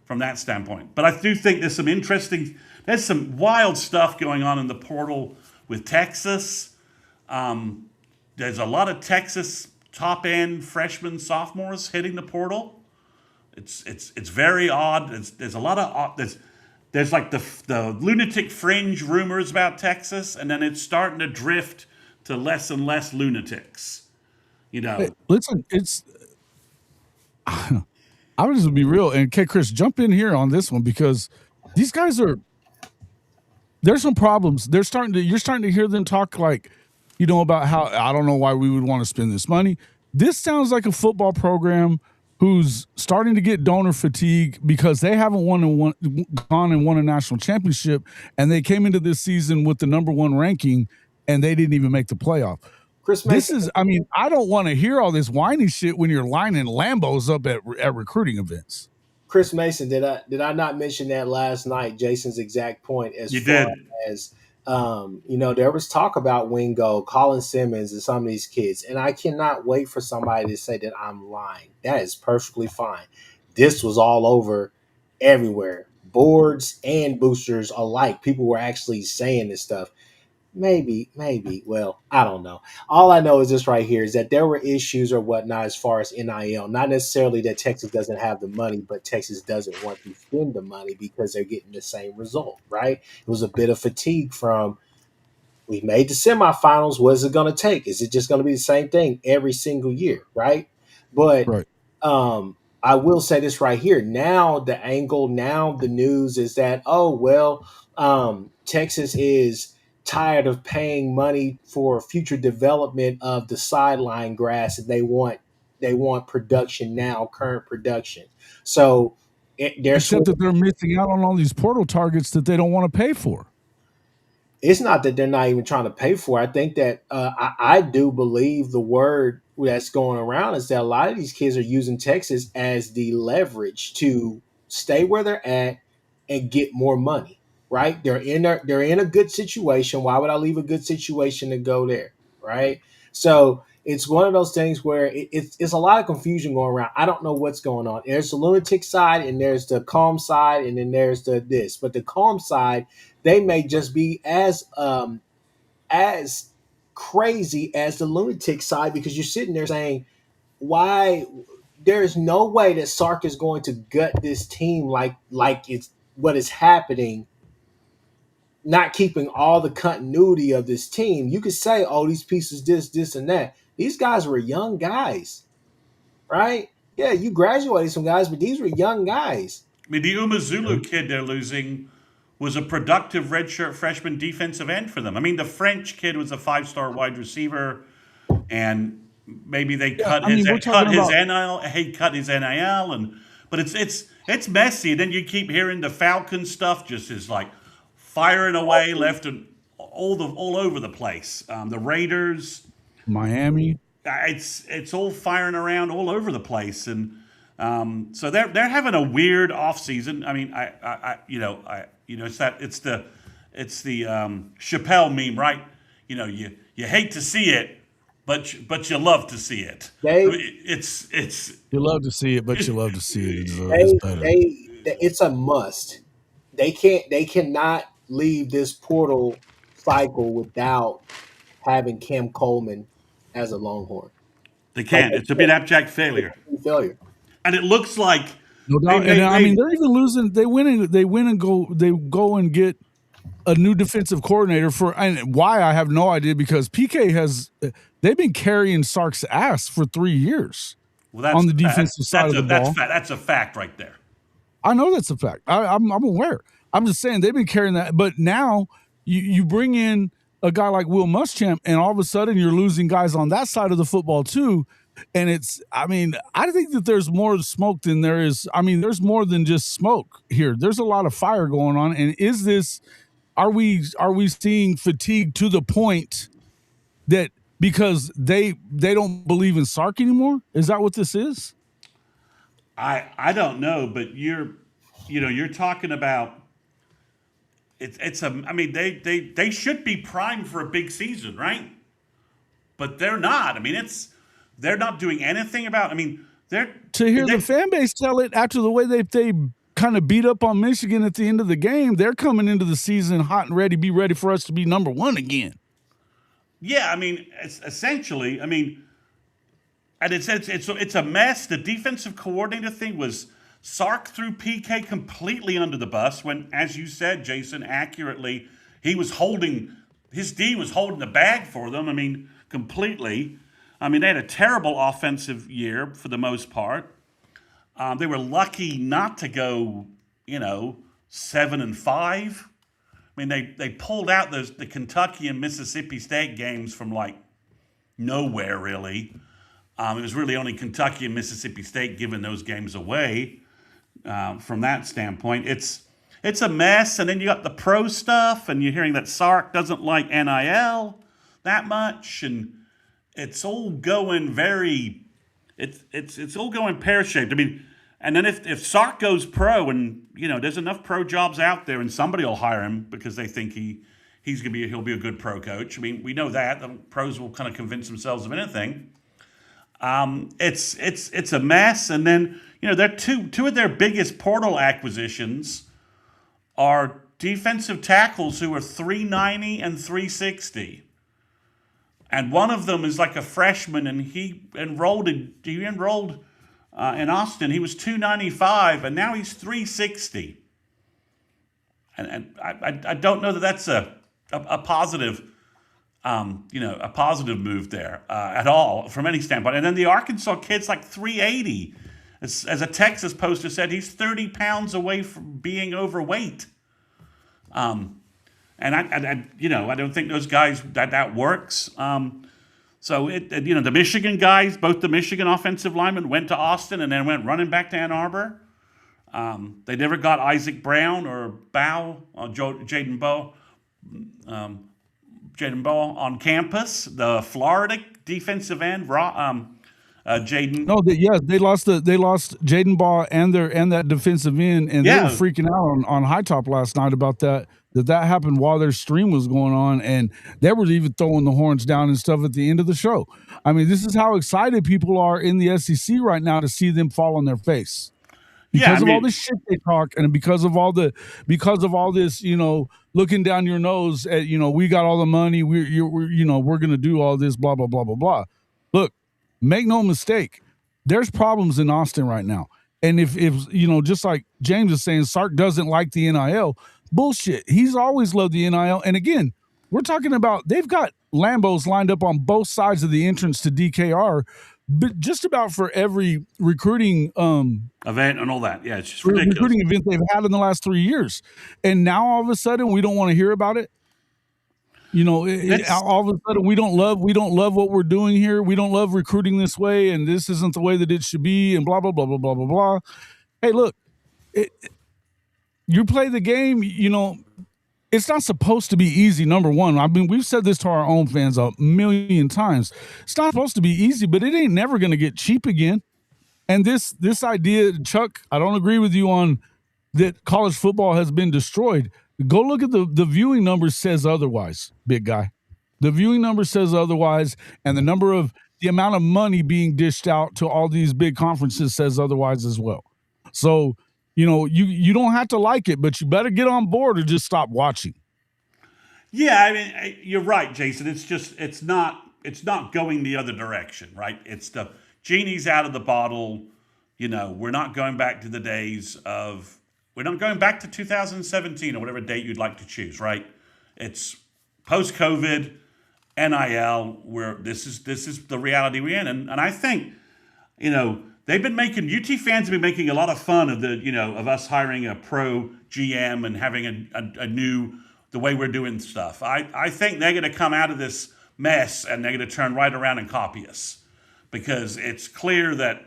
from that standpoint. But I do think there's some wild stuff going on in the portal with Texas. There's a lot of Texas top-end freshmen, sophomores hitting the portal. It's very odd. There's a lot of there's like the lunatic fringe rumors about Texas, and then it's starting to drift to less and less lunatics. Hey, listen, I would just be real, and Kchris, jump in here on this one, because these guys there's some problems. You're starting to hear them talk like, about how I don't know why we would want to spend this money. This sounds like a football program who's starting to get donor fatigue because they haven't gone and won a national championship, and they came into this season with the number 1 ranking, and they didn't even make the playoff. Kchris This Mason. is, I mean, I don't want to hear all this whiny shit when you're lining Lambos up at recruiting events. Kchris Mason, did I not mention that last night? Jason's exact point as You far did. as there was talk about Wingo, Colin Simmons, and some of these kids, and I cannot wait for somebody to say that I'm lying. That is perfectly fine. This was all over everywhere, boards and boosters alike. People were actually saying this stuff. Maybe. Well, I don't know. All I know is this right here is that there were issues or whatnot as far as NIL. Not necessarily that Texas doesn't have the money, but Texas doesn't want to spend the money because they're getting the same result, right? It was a bit of fatigue from we made the semifinals. What is it going to take? Is it just going to be the same thing every single year, right? But Right. I will say this right here. Now the angle, now the news is that Texas is tired of paying money for future development of the sideline grass, and they want production now, current production. So they're Except swinging. that they're missing out on all these portal targets that they don't want to pay for. It's not that they're not even trying to pay for it. I think that I do believe the word that's going around is that a lot of these kids are using Texas as the leverage to stay where they're at and get more money. Right? They're in a good situation. Why would I leave a good situation to go there? Right? So it's one of those things where it's a lot of confusion going around. I don't know what's going on. There's the lunatic side, and there's the calm side, and then there's the this. But the calm side, they may just be as crazy as the lunatic side because you're sitting there saying, why there is no way that Sark is going to gut this team like it's what is happening, not keeping all the continuity of this team. You could say, oh, these pieces, this, and that. These guys were young guys, right? Yeah, you graduated some guys, but these were young guys. I mean, the Umazulu kid they're losing was a productive redshirt freshman defensive end for them. I mean, the French kid was a 5-star wide receiver, and maybe they Yeah, cut I mean, his we're talking about NIL. He cut his NIL, but it's messy. And then you keep hearing the Falcon stuff just is like firing away left and all over the place. The Raiders, Miami. it's all firing around all over the place, and so they're having a weird off season. I mean, it's the Chappelle meme, right? You hate to see it, but you love to see it. I They mean, it's You love to see it, but you love to see it is they better. it's a must. They cannot leave this portal cycle without having Cam Coleman as a Longhorn. they Like can't. It's a bit abject failure, failure. and it looks like No they doubt. And I mean, may they're even losing. They go and get a new defensive coordinator and why I have no idea because they've been carrying Sark's ass for 3 years well, on the defensive side of the ball. That's a fact right there. I know that's a fact. I'm aware. I'm just saying they've been carrying that, but now you bring in a guy like Will Muschamp, and all of a sudden you're losing guys on that side of the football too. And I think that there's more smoke than there is. I mean, there's more than just smoke here. There's a lot of fire going on. And are we seeing fatigue to the point that because they don't believe in Sark anymore? Is that what this is? I don't know, but you're talking about I mean they should be primed for a big season, right? But they're not. I mean they're not doing anything about. I mean they're To hear the fan base tell it after the way they kind of beat up on Michigan at the end of the game, they're coming into the season hot and ready, be ready for us to be number one again. Yeah, I mean it's essentially. I mean, and it's a mess. The defensive coordinator thing was Sark threw PK completely under the bus when, as you said, Jason, accurately, his D was holding the bag for them. I mean, completely. I mean, they had a terrible offensive year for the most part. They were lucky not to go, 7-5. I mean, they pulled out the Kentucky and Mississippi State games from like nowhere, really. It was really only Kentucky and Mississippi State giving those games away. From that standpoint, it's a mess. And then you got the pro stuff, and you're hearing that Sark doesn't like NIL that much, and it's all going very, it's all going pear shaped. I mean, and then if Sark goes pro, and there's enough pro jobs out there, and somebody will hire him because they think he'll be a good pro coach. I mean, we know that the pros will kind of convince themselves of anything. It's a mess, and then they're two of their biggest portal acquisitions are defensive tackles who are 390 and 360. And one of them is like a freshman, and he enrolled in Austin. He was 295, and now he's 360. And I don't know that that's a positive, a positive move there at all from any standpoint. And then the Arkansas kid's like 380. As a Texas poster said, he's 30 pounds away from being overweight. And I don't think those guys that works. So the Michigan guys, both the Michigan offensive linemen went to Austin and then went running back to Ann Arbor. They never got Isaac Brown or Jaden Bow on campus. The Florida defensive end, Jaden. No, they lost Jaden Baugh and that defensive end, and they were freaking out on High Top last night about that happened while their stream was going on, and they were even throwing the horns down and stuff at the end of the show. I mean, this is how excited people are in the SEC right now to see them fall on their face because of all this shit they talk, and because of all this, looking down your nose at, we got all the money, we're gonna do all this, blah blah blah blah blah. Look, make no mistake, there's problems in Austin right now. And if just like James is saying, Sark doesn't like the NIL. Bullshit. He's always loved the NIL. And again, we're talking about they've got Lambos lined up on both sides of the entrance to DKR, but just about for every recruiting event and all that. Yeah, it's just ridiculous. Recruiting event they've had in the last 3 years. And now all of a sudden we don't want to hear about it. All of a sudden we don't love what we're doing here. We don't love recruiting this way, and this isn't the way that it should be, and blah blah blah blah blah blah blah. Hey, look, you play the game. It's not supposed to be easy. Number one, I mean, we've said this to our own fans a million times. It's not supposed to be easy, but it ain't never going to get cheap again. And this idea, Chuck, I don't agree with you on that. College football has been destroyed. Go look at the viewing numbers says otherwise, big guy. The viewing number says otherwise, and the amount of money being dished out to all these big conferences says otherwise as well. So, you don't have to like it, but you better get on board or just stop watching. Yeah, I mean, you're right, Jason. It's not going the other direction, right? It's the genie's out of the bottle. We're not going back to the days of. We're not going back to 2017 or whatever date you'd like to choose, right? It's post-COVID, NIL, where this is the reality we're in. And I think, they've been making, UT fans have been making a lot of fun of of us hiring a pro GM and having the way we're doing stuff. I think they're going to come out of this mess and they're going to turn right around and copy us, because it's clear that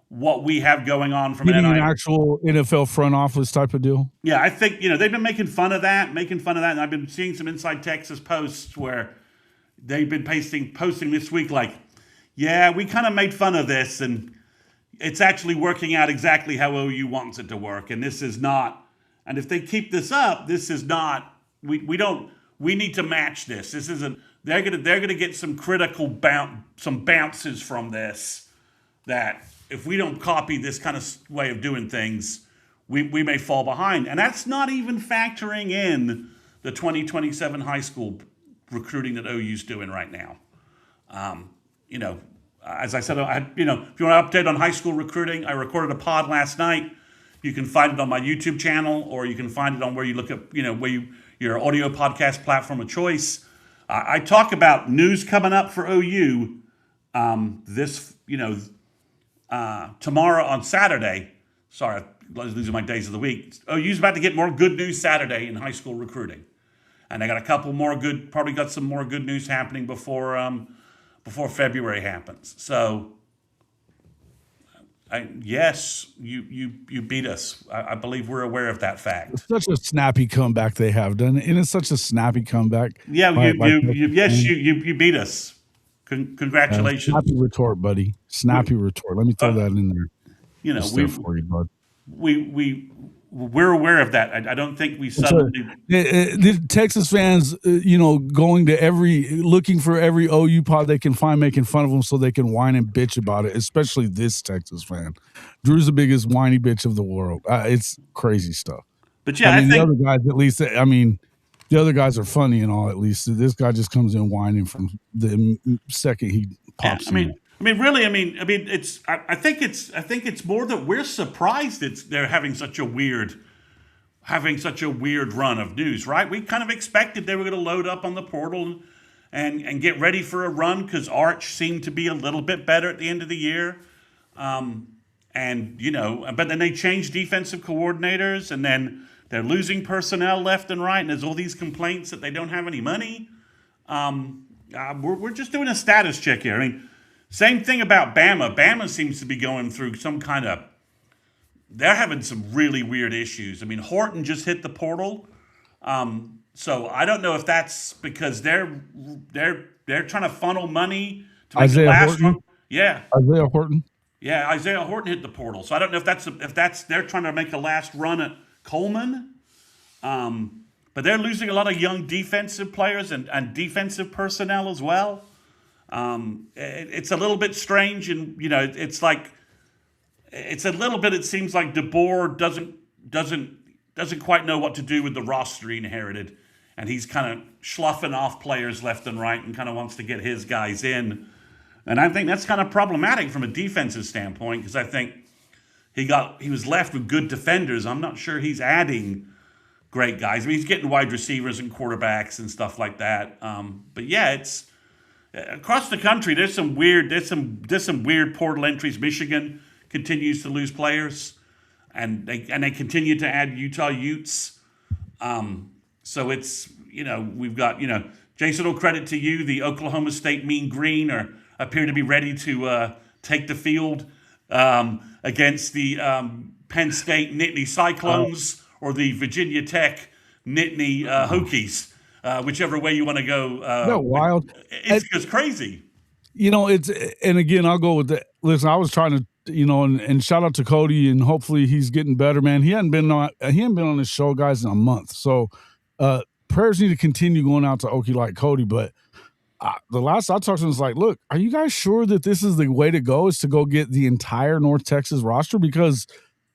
what we have going on from an actual NFL front office type of deal. Yeah, I think they've been making fun of that, and I've been seeing some Inside Texas posts where they've been posting this week like, yeah, we kind of made fun of this, and it's actually working out exactly how OU wants it to work, and this is not. And if they keep this up, this is not. We need to match this. This isn't. They're gonna get some critical bounces from this that. If we don't copy this kind of way of doing things, we may fall behind. And that's not even factoring in the 2027 high school recruiting that OU's doing right now. As I said, if you want to update on high school recruiting, I recorded a pod last night. You can find it on my YouTube channel, or you can find it on where you look at, your audio podcast platform of choice. I talk about news coming up for OU tomorrow on Saturday. Sorry, I'm losing my days of the week. OU's about to get more good news Saturday in high school recruiting. And they got a couple more probably got some more good news happening before February happens. So, yes, you beat us. I believe we're aware of that fact. It's such a snappy comeback they have done, and it's such a snappy comeback. Yeah, you beat us. Congratulations. Snappy retort, buddy. Snappy retort. Let me throw that in there. You know, Just there for you, bud. we're aware of that. I don't think we So, suddenly. the Texas fans, going to looking for every OU pod they can find, making fun of them so they can whine and bitch about it, especially this Texas fan. Drew's the biggest whiny bitch of the world. It's crazy stuff. But yeah, I the think other guys, at least, the other guys are funny and all, at least. This guy just comes in whining from the second he pops in. I think it's more that we're surprised they're having such a weird run of news, right? We kind of expected they were going to load up on the portal and get ready for a run because Arch seemed to be a little bit better at the end of the year. But then they changed defensive coordinators, and then they're losing personnel left and right, and there's all these complaints that they don't have any money. We're just doing a status check here. I mean, same thing about Bama. Bama seems to be going through some kind of. They're having some really weird issues. I mean, Horton just hit the portal, so I don't know if that's because they're trying to funnel money to make the last one. Yeah, Isaiah Horton. Yeah, Isaiah Horton hit the portal, so I don't know if that's they're trying to make a last run at Coleman. But they're losing a lot of young defensive players and defensive personnel as well. It's a little bit strange, and it's like it's a little bit. It seems like DeBoer doesn't quite know what to do with the roster he inherited, and he's kind of sloughing off players left and right, and kind of wants to get his guys in. And I think that's kind of problematic from a defensive standpoint because I think he was left with good defenders. I'm not sure he's adding great guys. I mean, he's getting wide receivers and quarterbacks and stuff like that. But yeah, it's across the country. There's some weird portal entries. Michigan continues to lose players, and they continue to add Utah Utes. So it's we've got Jason will credit to you. The Oklahoma State Mean Green appear to be ready to take the field against the Penn State Nittany Cyclones or the Virginia Tech Nittany Hokies, whichever way you want to go. They're wild. It's crazy. And again, I'll go with that. Listen, I was trying to, and shout out to Cody, and hopefully he's getting better, man. He hadn't been on this show, guys, in a month. So prayers need to continue going out to Okie like Cody, but the last I talked to him was like, look, are you guys sure that this is the way to go, is to go get the entire North Texas roster? Because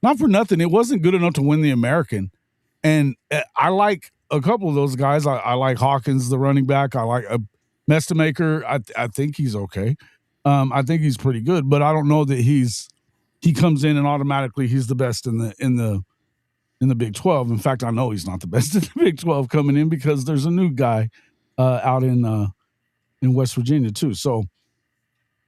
not for nothing, it wasn't good enough to win the American. And I like a couple of those guys. I like Hawkins, the running back. I like Mestamaker. I think he's okay. I think he's pretty good, but I don't know that he comes in and automatically he's the best in the Big 12. In fact, I know he's not the best in the Big 12 coming in because there's a new guy out in West Virginia too. So,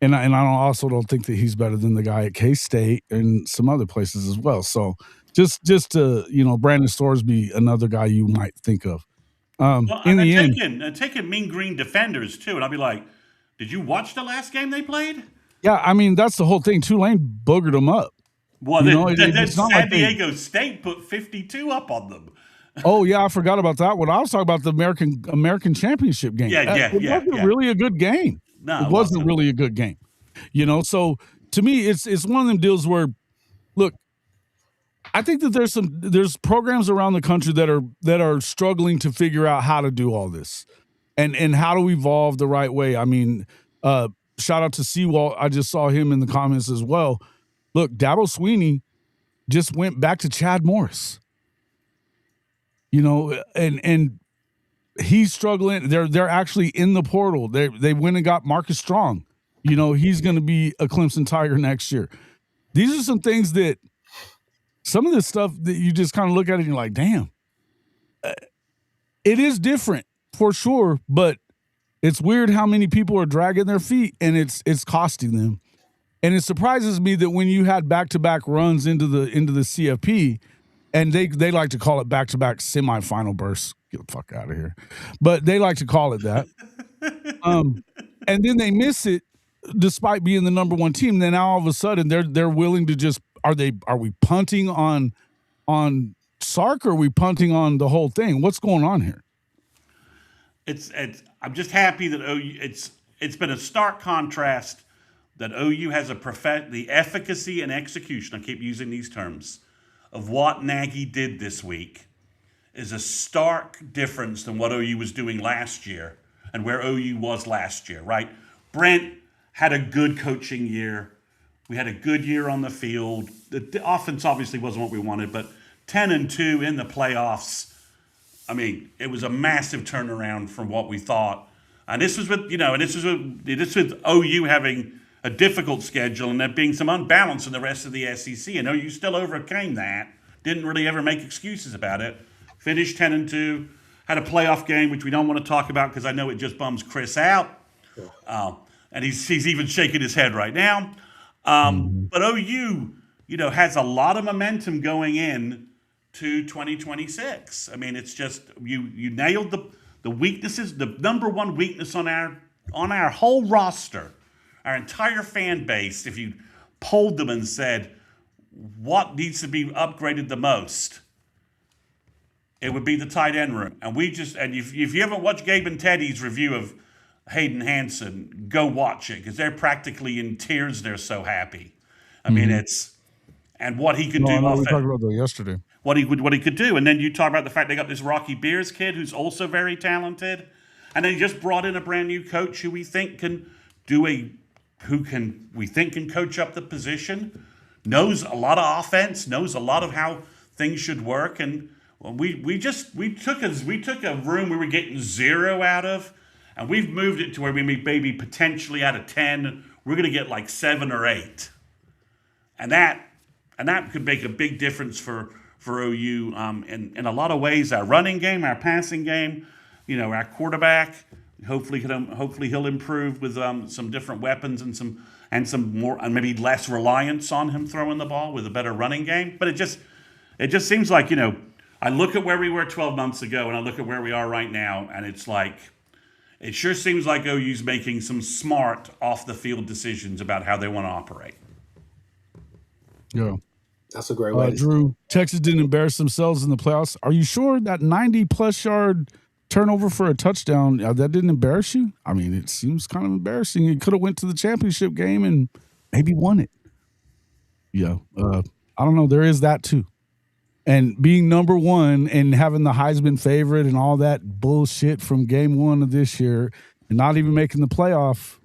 and I also don't think that he's better than the guy at K-State and some other places as well. So just to, Brandon Storesby, another guy you might think of. Taking Mean Green defenders too. And I'll be like, did you watch the last game they played? Yeah. I mean, that's the whole thing. Tulane boogered them up. Well, then San Diego State put 52 up on them. Oh yeah, I forgot about that one. I was talking about the American Championship game. It wasn't really a good game. No, it wasn't really a good game. So to me, it's one of them deals where, look, I think that there's programs around the country that are struggling to figure out how to do all this, and how to evolve the right way. I mean, shout out to Seawalt. I just saw him in the comments as well. Look, Dabo Sweeney just went back to Chad Morris. And he's struggling. They're actually in the portal. They went and got Marcus Strong. He's going to be a Clemson Tiger next year. These are some things that some of this stuff that you just kind of look at it and you're like, damn, it is different for sure, but it's weird how many people are dragging their feet and it's costing them. And it surprises me that when you had back-to-back runs into the CFP, and they like to call it back-to-back semifinal bursts. Get the fuck out of here. But they like to call it that. And then they miss it despite being the number one team. Then now all of a sudden they're willing to just are we punting on Sark, or are we punting on the whole thing? What's going on here? I'm just happy that it's been a stark contrast that OU has the efficacy and execution, I keep using these terms, of what Nagy did this week is a stark difference than what OU was doing last year and where OU was last year, right? Brent had a good coaching year. We had a good year on the field. The offense obviously wasn't what we wanted, but 10-2 in the playoffs. I mean, it was a massive turnaround from what we thought. And this was with, this with OU having a difficult schedule and there being some unbalance in the rest of the SEC. And OU still overcame that. Didn't really ever make excuses about it. Finished 10-2. Had a playoff game, which we don't want to talk about because I know it just bums Chris out. And he's even shaking his head right now. But OU, has a lot of momentum going in to 2026. I mean, it's just you nailed the weaknesses. The number one weakness on our whole roster, our entire fan base. If you polled them and said what needs to be upgraded the most, it would be the tight end room. And if you haven't watched Gabe and Teddy's review of Hayden Hansen, go watch it because they're practically in tears. They're so happy. I mean, and what he could do. No, we talked about that yesterday. What he could do, and then you talk about the fact they got this Rocky Beers kid who's also very talented, and they just brought in a brand new coach who we think can can coach up the position, knows a lot of offense, knows a lot of how things should work, and we took a room we were getting 0 out of, and we've moved it to where we maybe potentially out of 10 we're going to get like 7 or 8, and that could make a big difference for OU in a lot of ways. Our running game, our passing game, our quarterback. Hopefully he'll improve with some different weapons and some more and maybe less reliance on him throwing the ball with a better running game. But it just seems like I look at where we were 12 months ago and I look at where we are right now, and it's like it sure seems like OU's making some smart off the field decisions about how they want to operate. Yeah. That's a great way. Drew, Texas didn't embarrass themselves in the playoffs. Are you sure that 90-plus yard turnover for a touchdown, that didn't embarrass you? I mean, it seems kind of embarrassing. You could have went to the championship game and maybe won it. Yeah. I don't know. There is that, too. And being number one and having the Heisman favorite and all that bullshit from game one of this year and not even making the playoff,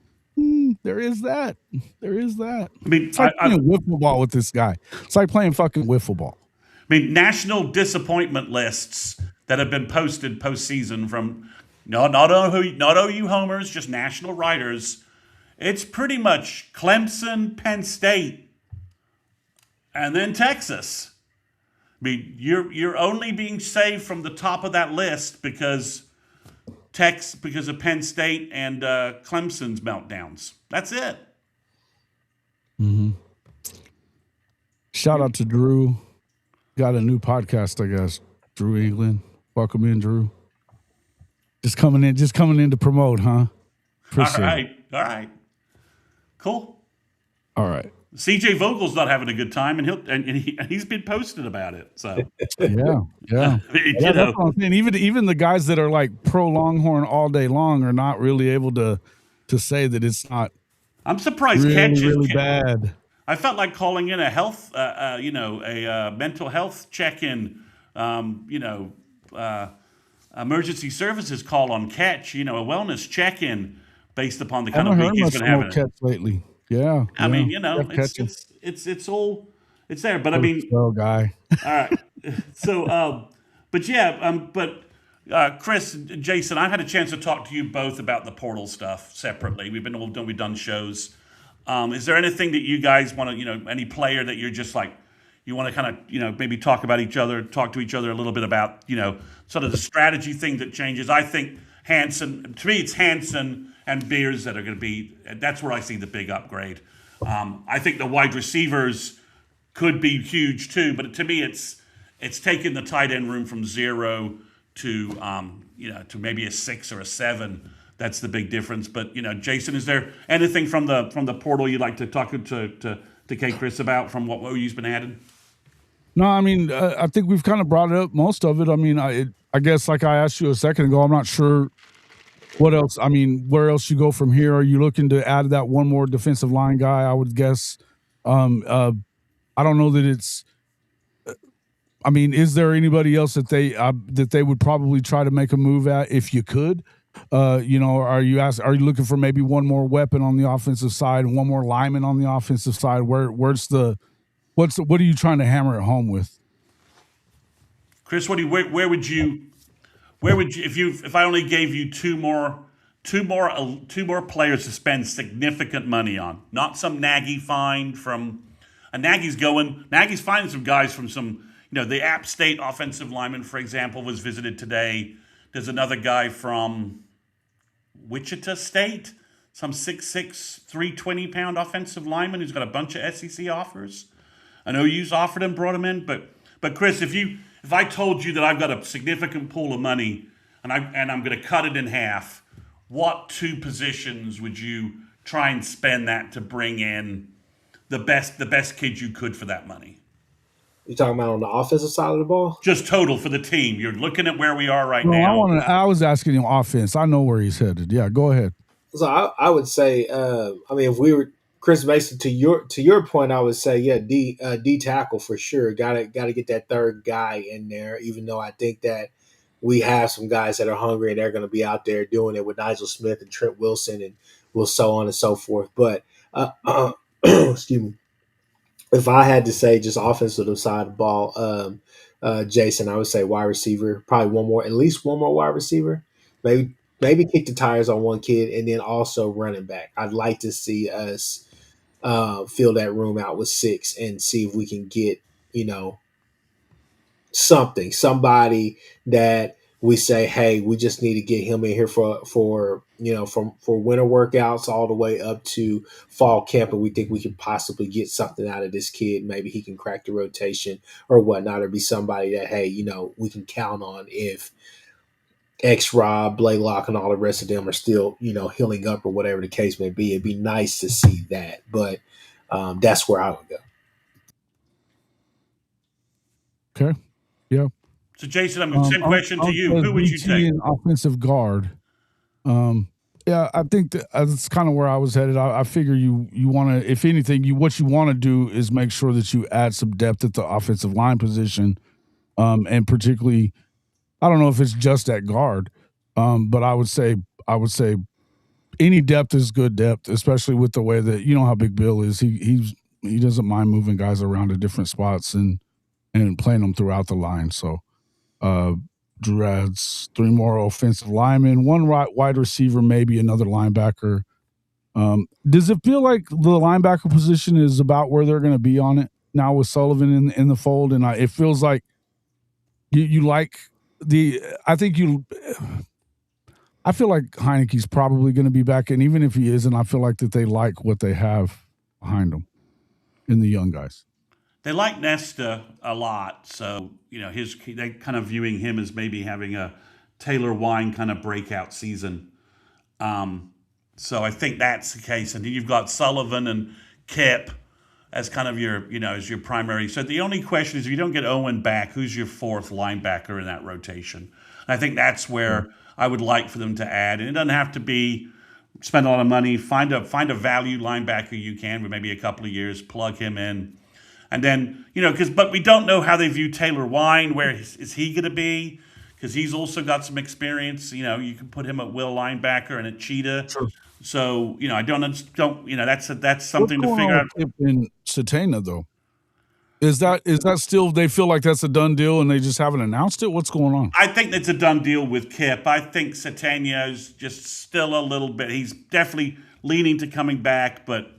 there is that. There is that. I mean, it's like playing wiffle ball with this guy. It's like playing fucking wiffle ball. I mean, national disappointment lists that have been posted postseason from not OU homers, just national writers. It's pretty much Clemson, Penn State, and then Texas. I mean, you're only being saved from the top of that list because of Penn State and Clemson's meltdowns. That's it. Mm-hmm. Shout out to Drew. Got a new podcast, I guess. Drew England. Welcome in, Drew. Just coming in to promote, huh? Appreciate it. All right. Cool. All right. CJ Vogel's not having a good time, and he's been posted about it. So yeah. That's what I'm saying. Even the guys that are like pro Longhorn all day long are not really able to say that it's not. I'm surprised really bad. I felt like calling in a health, a mental health check-in, emergency services call on Catch, a wellness check-in based upon the kind of week he's been having. Catch lately. Yeah. I mean, it's there, but I mean, guy. All right. So, Chris, Jason, I've had a chance to talk to you both about the portal stuff separately. We've done shows. Is there anything that you guys want to, any player that you're just like, you want to kind of, maybe talk to each other a little bit about, sort of the strategy thing that changes? I think to me, it's Hansen and Beers that are going to be, that's where I see the big upgrade. I think the wide receivers could be huge too, but to me, it's taking the tight end room from 0 to to maybe a 6 or a 7. That's the big difference. But Jason, is there anything from the portal you'd like to talk to Kchris about from what OU's been added? No, I mean, I think we've kind of brought it up, most of it. I mean, I guess like I asked you a second ago, I'm not sure What else? I mean, where else you go from here? Are you looking to add that one more defensive line guy? I would guess. I don't know that it's. I mean, is there anybody else that they would probably try to make a move at if you could? Are you looking for maybe one more weapon on the offensive side and one more lineman on the offensive side? What are you trying to hammer it home with? Chris, where would you if I only gave you two more players to spend significant money on, not some Nagy find from, and Nagy's finding some guys from some, the App State offensive lineman, for example, was visited today. There's another guy from Wichita State, some 6'6", 320-pound offensive lineman who's got a bunch of SEC offers. I know you've offered him, brought him in, but Chris, if I told you that I've got a significant pool of money and I'm going to cut it in half, what two positions would you try and spend that to bring in the best kids you could for that money? You talking about on the offensive side of the ball? Just total for the team. You're looking at where we are right now. I was asking him offense. I know where he's headed. Yeah, go ahead. So I would say, if we were Chris Mason, to your point, I would say, yeah, D tackle for sure. Gotta get that third guy in there. Even though I think that we have some guys that are hungry and they're going to be out there doing it with Nigel Smith and Trent Wilson and so on and so forth. But excuse me. If I had to say just offensive side of the ball, Jason, I would say wide receiver, probably at least one more wide receiver, maybe kick the tires on one kid, and then also running back. I'd like to see us fill that room out with 6 and see if we can get, somebody that we say, hey, we just need to get him in here for winter workouts all the way up to fall camp, and we think we could possibly get something out of this kid. Maybe he can crack the rotation or whatnot, or be somebody that, hey, we can count on if X-Rob, Blaylock, and all the rest of them are still, healing up or whatever the case may be. It'd be nice to see that, but that's where I would go. Okay. Yeah. So, Jason, I'm same question to you. Who would you take? Offensive guard. Yeah, I think that's kind of where I was headed. I figure you want to, if anything, what you want to do is make sure that you add some depth at the offensive line position, and particularly, I don't know if it's just at guard, but I would say any depth is good depth, especially with the way that how big Bill is. He doesn't mind moving guys around to different spots and playing them throughout the line. So. Drew adds 3 more offensive linemen, 1 wide receiver, maybe another linebacker. Does it feel like the linebacker position is about where they're going to be on it now with Sullivan in the fold? And it feels like you like I feel like Heineke's probably going to be back, and even if he isn't, I feel like that they like what they have behind them in the young guys. They like Nesta a lot, so they kind of viewing him as maybe having a Taylor Wine kind of breakout season. So I think that's the case, and then you've got Sullivan and Kip as kind of your as your primary. So the only question is, if you don't get Owen back, who's your 4th linebacker in that rotation? And I think that's where I would like for them to add, and it doesn't have to be spend a lot of money. Find a value linebacker you can with maybe a couple of years, plug him in. And then, but we don't know how they view Taylor Wine. Where is he going to be? Because he's also got some experience. You can put him at will linebacker and at Cheetah. Sure. So, I don't. That's something to figure out. In Satana, though, is that still? They feel like that's a done deal, and they just haven't announced it. What's going on? I think it's a done deal with Kip. I think Satana's just still a little bit. He's definitely leaning to coming back, but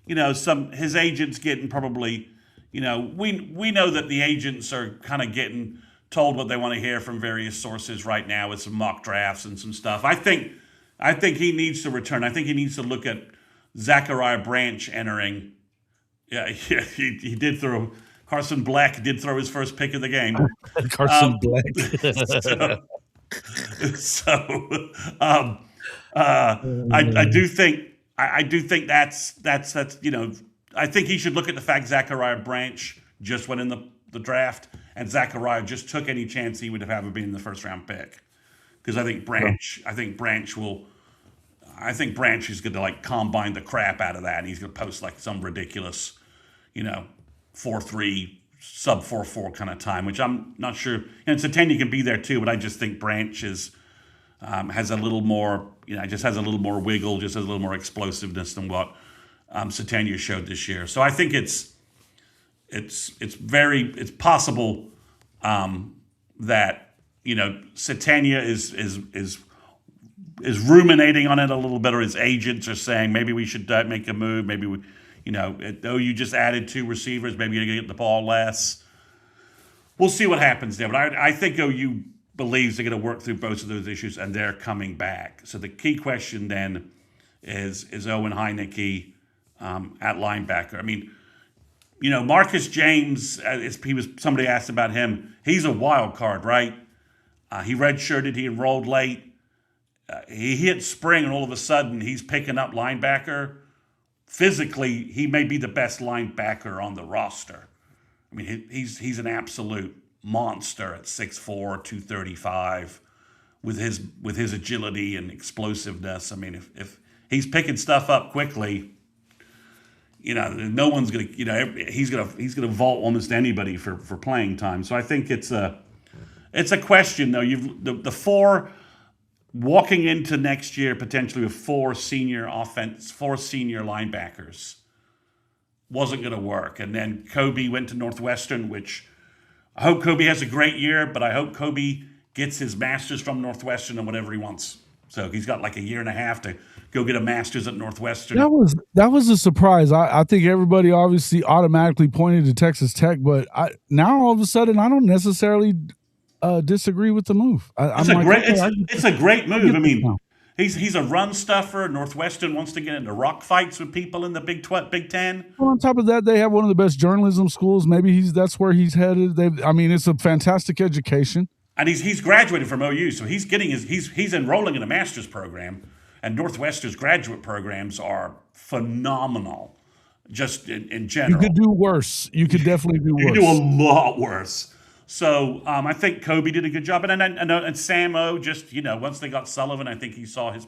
his agent's getting probably. We know that the agents are kind of getting told what they want to hear from various sources right now with some mock drafts and some stuff. I think he needs to return. I think he needs to look at Zachariah Branch entering. Yeah, he did throw. Carson Black did throw his first pick of the game. Carson Black. I do think that's I think he should look at the fact Zachariah Branch just went in the draft, and Zachariah just took any chance he would have ever been in the first round pick. because I think Branch is going to like combine the crap out of that, and he's going to post like some ridiculous, 4.3 sub 4.4 kind of time, which I'm not sure. And Satania can be there too, but I just think Branch has a little more, just has a little more wiggle, just has a little more explosiveness than what Satania showed this year. So I think it's possible that Satania is ruminating on it a little bit, or his agents are saying maybe we should make a move. Maybe we, OU just added 2 receivers. Maybe you're gonna get the ball less. We'll see what happens there. But I think OU believes they're going to work through both of those issues, and they're coming back. So the key question then is Owen Heineke at linebacker. I mean, Marcus James, somebody asked about him. He's a wild card, right? He redshirted, he enrolled late. He hit spring, and all of a sudden he's picking up linebacker. Physically, he may be the best linebacker on the roster. I mean, he's an absolute monster at 6'4", 235, with his agility and explosiveness. I mean, if he's picking stuff up quickly, no one's gonna, he's gonna vault almost anybody for playing time. So I think it's a question though. The 4 walking into next year potentially with 4 senior linebackers wasn't going to work, and then Kobe went to Northwestern, which I hope Kobe has a great year, but I hope Kobe gets his master's from Northwestern and whatever he wants. So he's got like a year and a half to go get a master's at Northwestern. That was a surprise. I think everybody obviously automatically pointed to Texas Tech, but now all of a sudden I don't necessarily disagree with the move. It's a great move. I mean, he's a run stuffer. Northwestern wants to get into rock fights with people in the Big 10. Well, on top of that, they have one of the best journalism schools. Maybe that's where he's headed. It's a fantastic education. And he's graduated from OU, so he's getting he's enrolling in a master's program, and Northwestern's graduate programs are phenomenal, just in general. You could do worse. You could definitely do worse. You could do a lot worse. So I think Kobe did a good job, and Sam O just once they got Sullivan, I think he saw his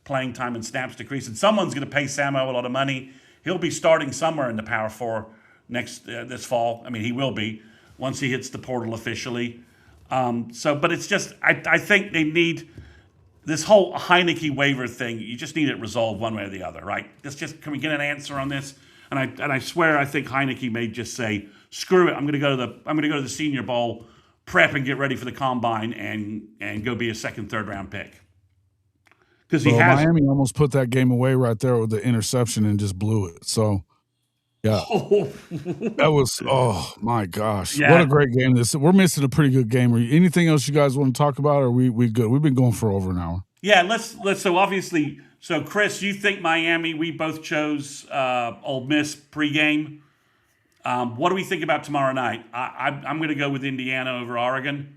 playing time and snaps decrease, and someone's going to pay Sam O a lot of money. He'll be starting somewhere in the Power 4 this fall. I mean, he will be once he hits the portal officially. But it's just I think they need this whole Heineke waiver thing. You just need it resolved one way or the other, right? Can we get an answer on this? And I swear I think Heineke may just say, screw it, I'm gonna go to the Senior Bowl, prep and get ready for the combine, and go be a second, third round pick. Because Miami almost put that game away right there with the interception and just blew it. So yeah. That was, oh my gosh. Yeah. What a great game. We're missing a pretty good game. Anything else you guys want to talk about, or we good? We've been going for over an hour. Yeah, so Chris, you think Miami, we both chose Ole Miss pregame. What do we think about tomorrow night? I'm going to go with Indiana over Oregon.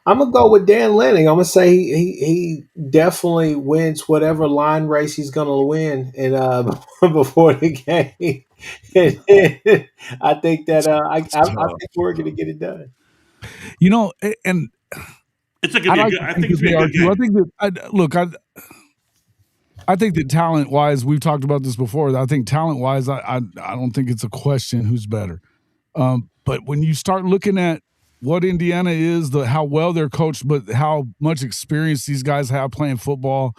I'm going to go with Dan Lanning. I'm going to say he definitely wins whatever line race he's going to win before the game. I think that I think we're going to get it done. And it's a good game. I think it's a good game. I think that talent-wise, we've talked about this before. I think talent-wise, I don't think it's a question who's better. But when you start looking at what Indiana is, how well they're coached, but how much experience these guys have playing football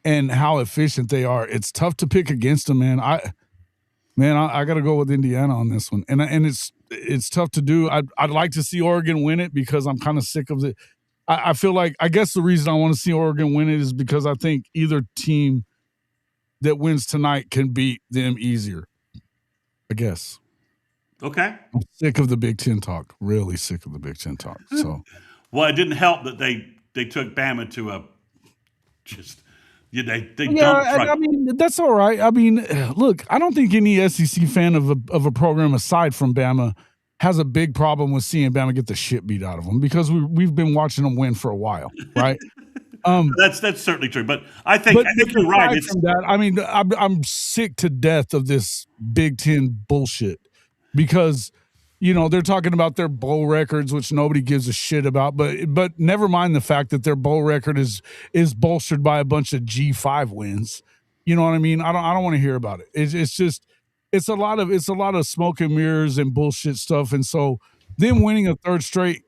and how efficient they are, it's tough to pick against them, man. I got to go with Indiana on this one. And it's tough to do. I'd like to see Oregon win it because I'm kind of sick of it. I feel like, I guess the reason I want to see Oregon win it is because I think either team that wins tonight can beat them easier, I guess. Okay. I'm sick of the Big Ten talk. Really sick of the Big Ten talk. So, well, it didn't help that they took Bama to a just they I mean, that's all right. I mean, look, I don't think any SEC fan of a program aside from Bama has a big problem with seeing Bama get the shit beat out of them because we've been watching them win for a while, right? That's certainly true, but I think you're right. I'm sick to death of this Big Ten bullshit because they're talking about their bowl records, which nobody gives a shit about. But never mind the fact that their bowl record is bolstered by a bunch of G5 wins. You know what I mean? I don't want to hear about it. It's just it's a lot of smoke and mirrors and bullshit stuff. And so them winning a third straight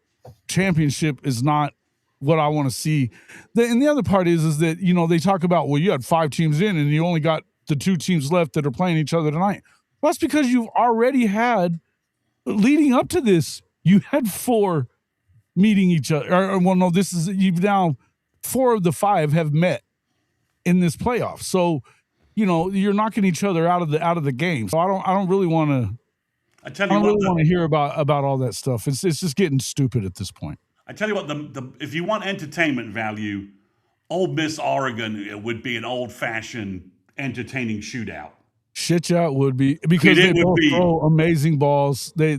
championship is not what I want to see. And the other part is that they talk about, well, you had 5 teams in and you only got the 2 teams left that are playing each other tonight. Well, that's because you've already had, leading up to this, you had 4 meeting each other. You've now 4 of the 5 have met in this playoff. So, you're knocking each other out of the game. So I don't really want to. I don't really want to hear about all that stuff. It's just getting stupid at this point. I tell you what, if you want entertainment value, Ole Miss Oregon would be an old-fashioned entertaining shootout. Shit, yeah, it would be, because they both throw amazing balls. They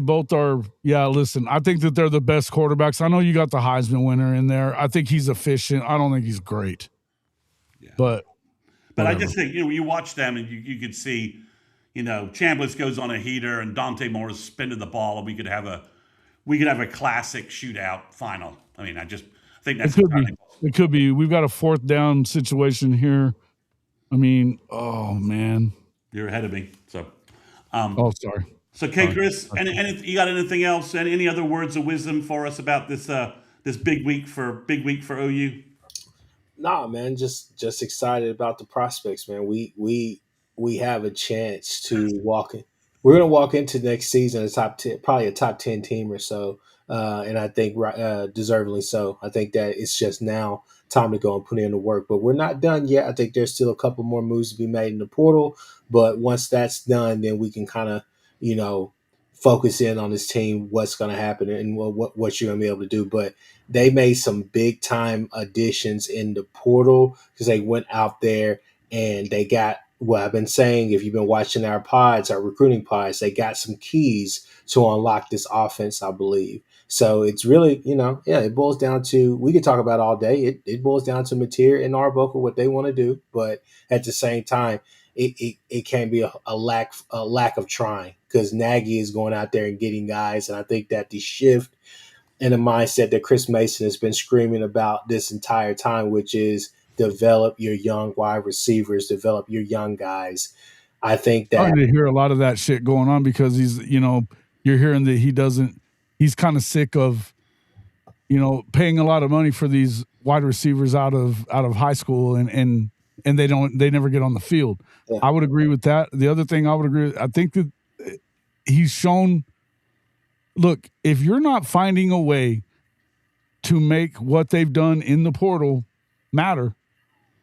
both are. Yeah, listen, I think that they're the best quarterbacks. I know you got the Heisman winner in there. I think he's efficient. I don't think he's great. Yeah. But I just think you watch them and you could see, Chambliss goes on a heater and Dante Moore is spinning the ball, and we could have a classic shootout final. I mean, I think that's it could be. We've got a 4th down situation here. I mean, oh man, you're ahead of me. So, sorry. So, Kchris, and you got anything else? Any other words of wisdom for us about this big week for OU? Nah, man, just excited about the prospects, man. We have a chance to walk in. We're going to walk into next season a top 10, probably a top 10 team or so, and I think deservedly so. I think that it's just now time to go and put in the work. But we're not done yet. I think there's still a couple more moves to be made in the portal. But once that's done, then we can kind of, focus in on this team, what's going to happen and what you're going to be able to do. But they made some big time additions in the portal because they went out there and they got what I've been saying. If you've been watching our recruiting pods, they got some keys to unlock this offense, I believe. So it's really, it boils down to, we could talk about all day. It boils down to Mateer and Arbuckle, what they want to do. But at the same time, it can be a lack of trying, because Nagy is going out there and getting guys. And I think that the shift in the mindset that Chris Mason has been screaming about this entire time, which is develop your young wide receivers, develop your young guys. I think that I to hear a lot of that shit going on, because he's, you're hearing that he's kind of sick of, paying a lot of money for these wide receivers out of high school and they never get on the field. Yeah. I would agree with that. The other thing I would agree with, I think that he's shown, look, if you're not finding a way to make what they've done in the portal matter,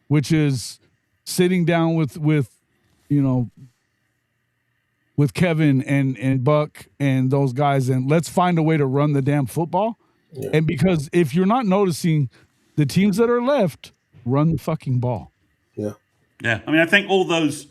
which is sitting down with Kevin and Buck and those guys, and let's find a way to run the damn football. Yeah. And because if you're not noticing, the teams that are left run the fucking ball. Yeah. Yeah. I mean, I think all those.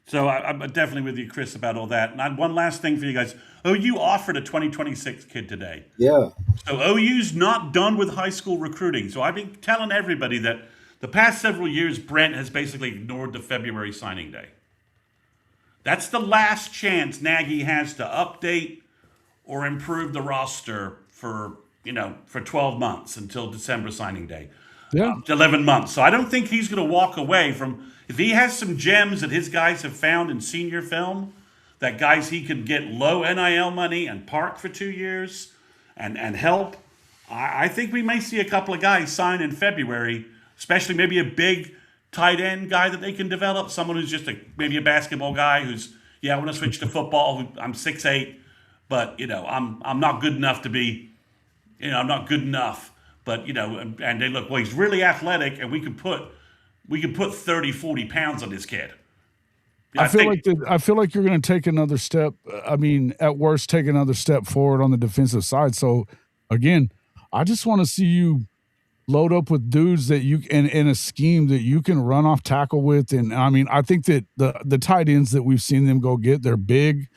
So I'm definitely with you, Chris, about all that. And one last thing for you guys. OU offered a 2026 kid today. Yeah. So OU's not done with high school recruiting. So I've been telling everybody that the past several years, Brent has basically ignored the February signing day. That's the last chance Nagy has to update or improve the roster for 12 months until December signing day. Yeah. 11 months. So I don't think he's going to walk away from, if he has some gems that his guys have found in senior film, that guys he can get low NIL money and park for 2 years and help, I think we may see a couple of guys sign in February, especially maybe a big tight end guy that they can develop, someone who's just maybe a basketball guy who's, I want to switch to football. I'm 6'8", but, I'm not good enough to be, I'm not good enough. But, and they look, well, he's really athletic, and we could put 30, 40 pounds on this kid. I feel like you're going to take another step. I mean, at worst, take another step forward on the defensive side. So, again, I just want to see you load up with dudes that you in a scheme that you can run off tackle with. And I mean, I think that the tight ends that we've seen them go get, they're big.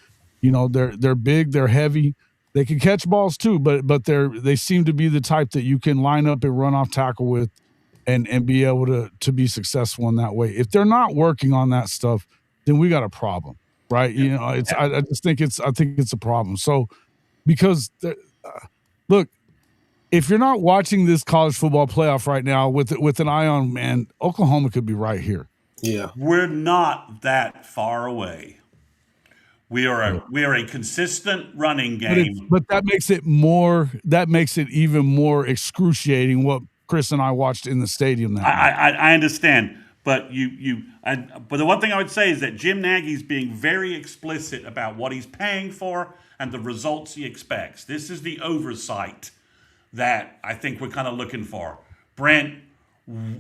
They're big, they're heavy. They can catch balls too, but they seem to be the type that you can line up and run off tackle with and be able to be successful in that way. If they're not working on that stuff, then we got a problem. right? You know, it's I just think it's a problem. So because look, if you're not watching this college football playoff right now with an eye on, man, Oklahoma could be right here. Yeah. We're not that far away. We are a consistent running game. But that makes it even more excruciating what Chris and I watched in the stadium that night. I understand, but but the one thing I would say is that Jim Nagy's being very explicit about what he's paying for and the results he expects. This is the oversight that I think we're kind of looking for. Brent,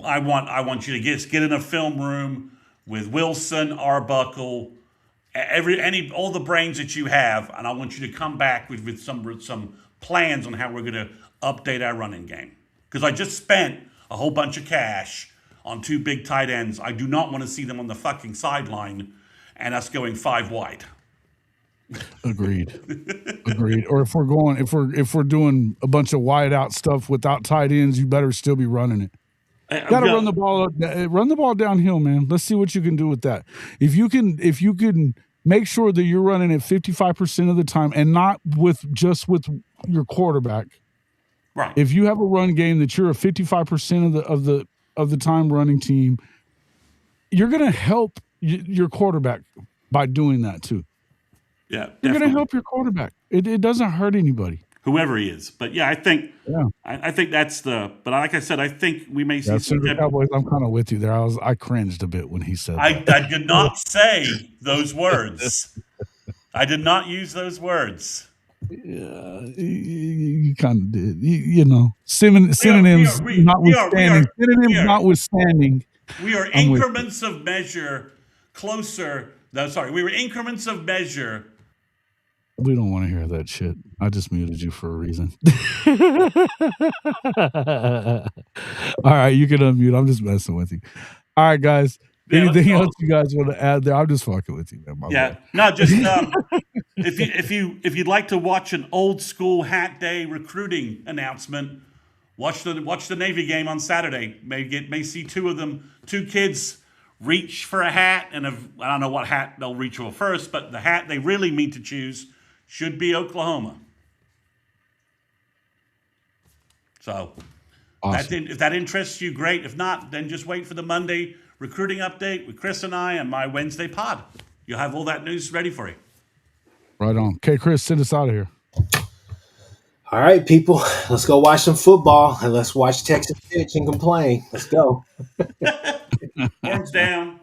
I want you to get in a film room with Wilson, Arbuckle, all the brains that you have, and I want you to come back with some plans on how we're going to update our running game. Because I just spent a whole bunch of cash on 2 big tight ends. I do not want to see them on the fucking sideline and us going 5 wide. Agreed. Or if we're doing a bunch of wide out stuff without tight ends, you better still be running it. Got to run the ball downhill, man. Let's see what you can do with that. If you can make sure that you're running it 55% of the time and not with your quarterback. Right. If you have a run game that you're a 55% of the time running team, you're going to help your quarterback by doing that too. Yeah, you're going to help your quarterback. It doesn't hurt anybody, whoever he is. But yeah, I think that's the. But like I said, I think we may see some Cowboys. I'm kind of with you there. I cringed a bit when he said that. I did not say those words. I did not use those words. Yeah, you kind of did. You know, synonyms notwithstanding. Synonyms notwithstanding. We are increments of measure closer. No, sorry, we were increments of measure. We don't want to hear that shit. I just muted you for a reason. All right, you can unmute. I'm just messing with you. All right, guys. Anything else you guys want to add there? I'm just fucking with you, man. No, just if you'd like to watch an old school hat day recruiting announcement, watch the Navy game on Saturday. May see 2 of them, 2 kids reach for a hat, and I don't know what hat they'll reach for first, but the hat they really mean to choose should be Oklahoma. So awesome. If that interests you, great. If not, then just wait for the Monday recruiting update with Chris and I and my Wednesday pod. You'll have all that news ready for you. Right on. Okay, Chris, send us out of here. All right, people, let's go watch some football and let's watch Texas pitch and complain. Let's go. Horns down.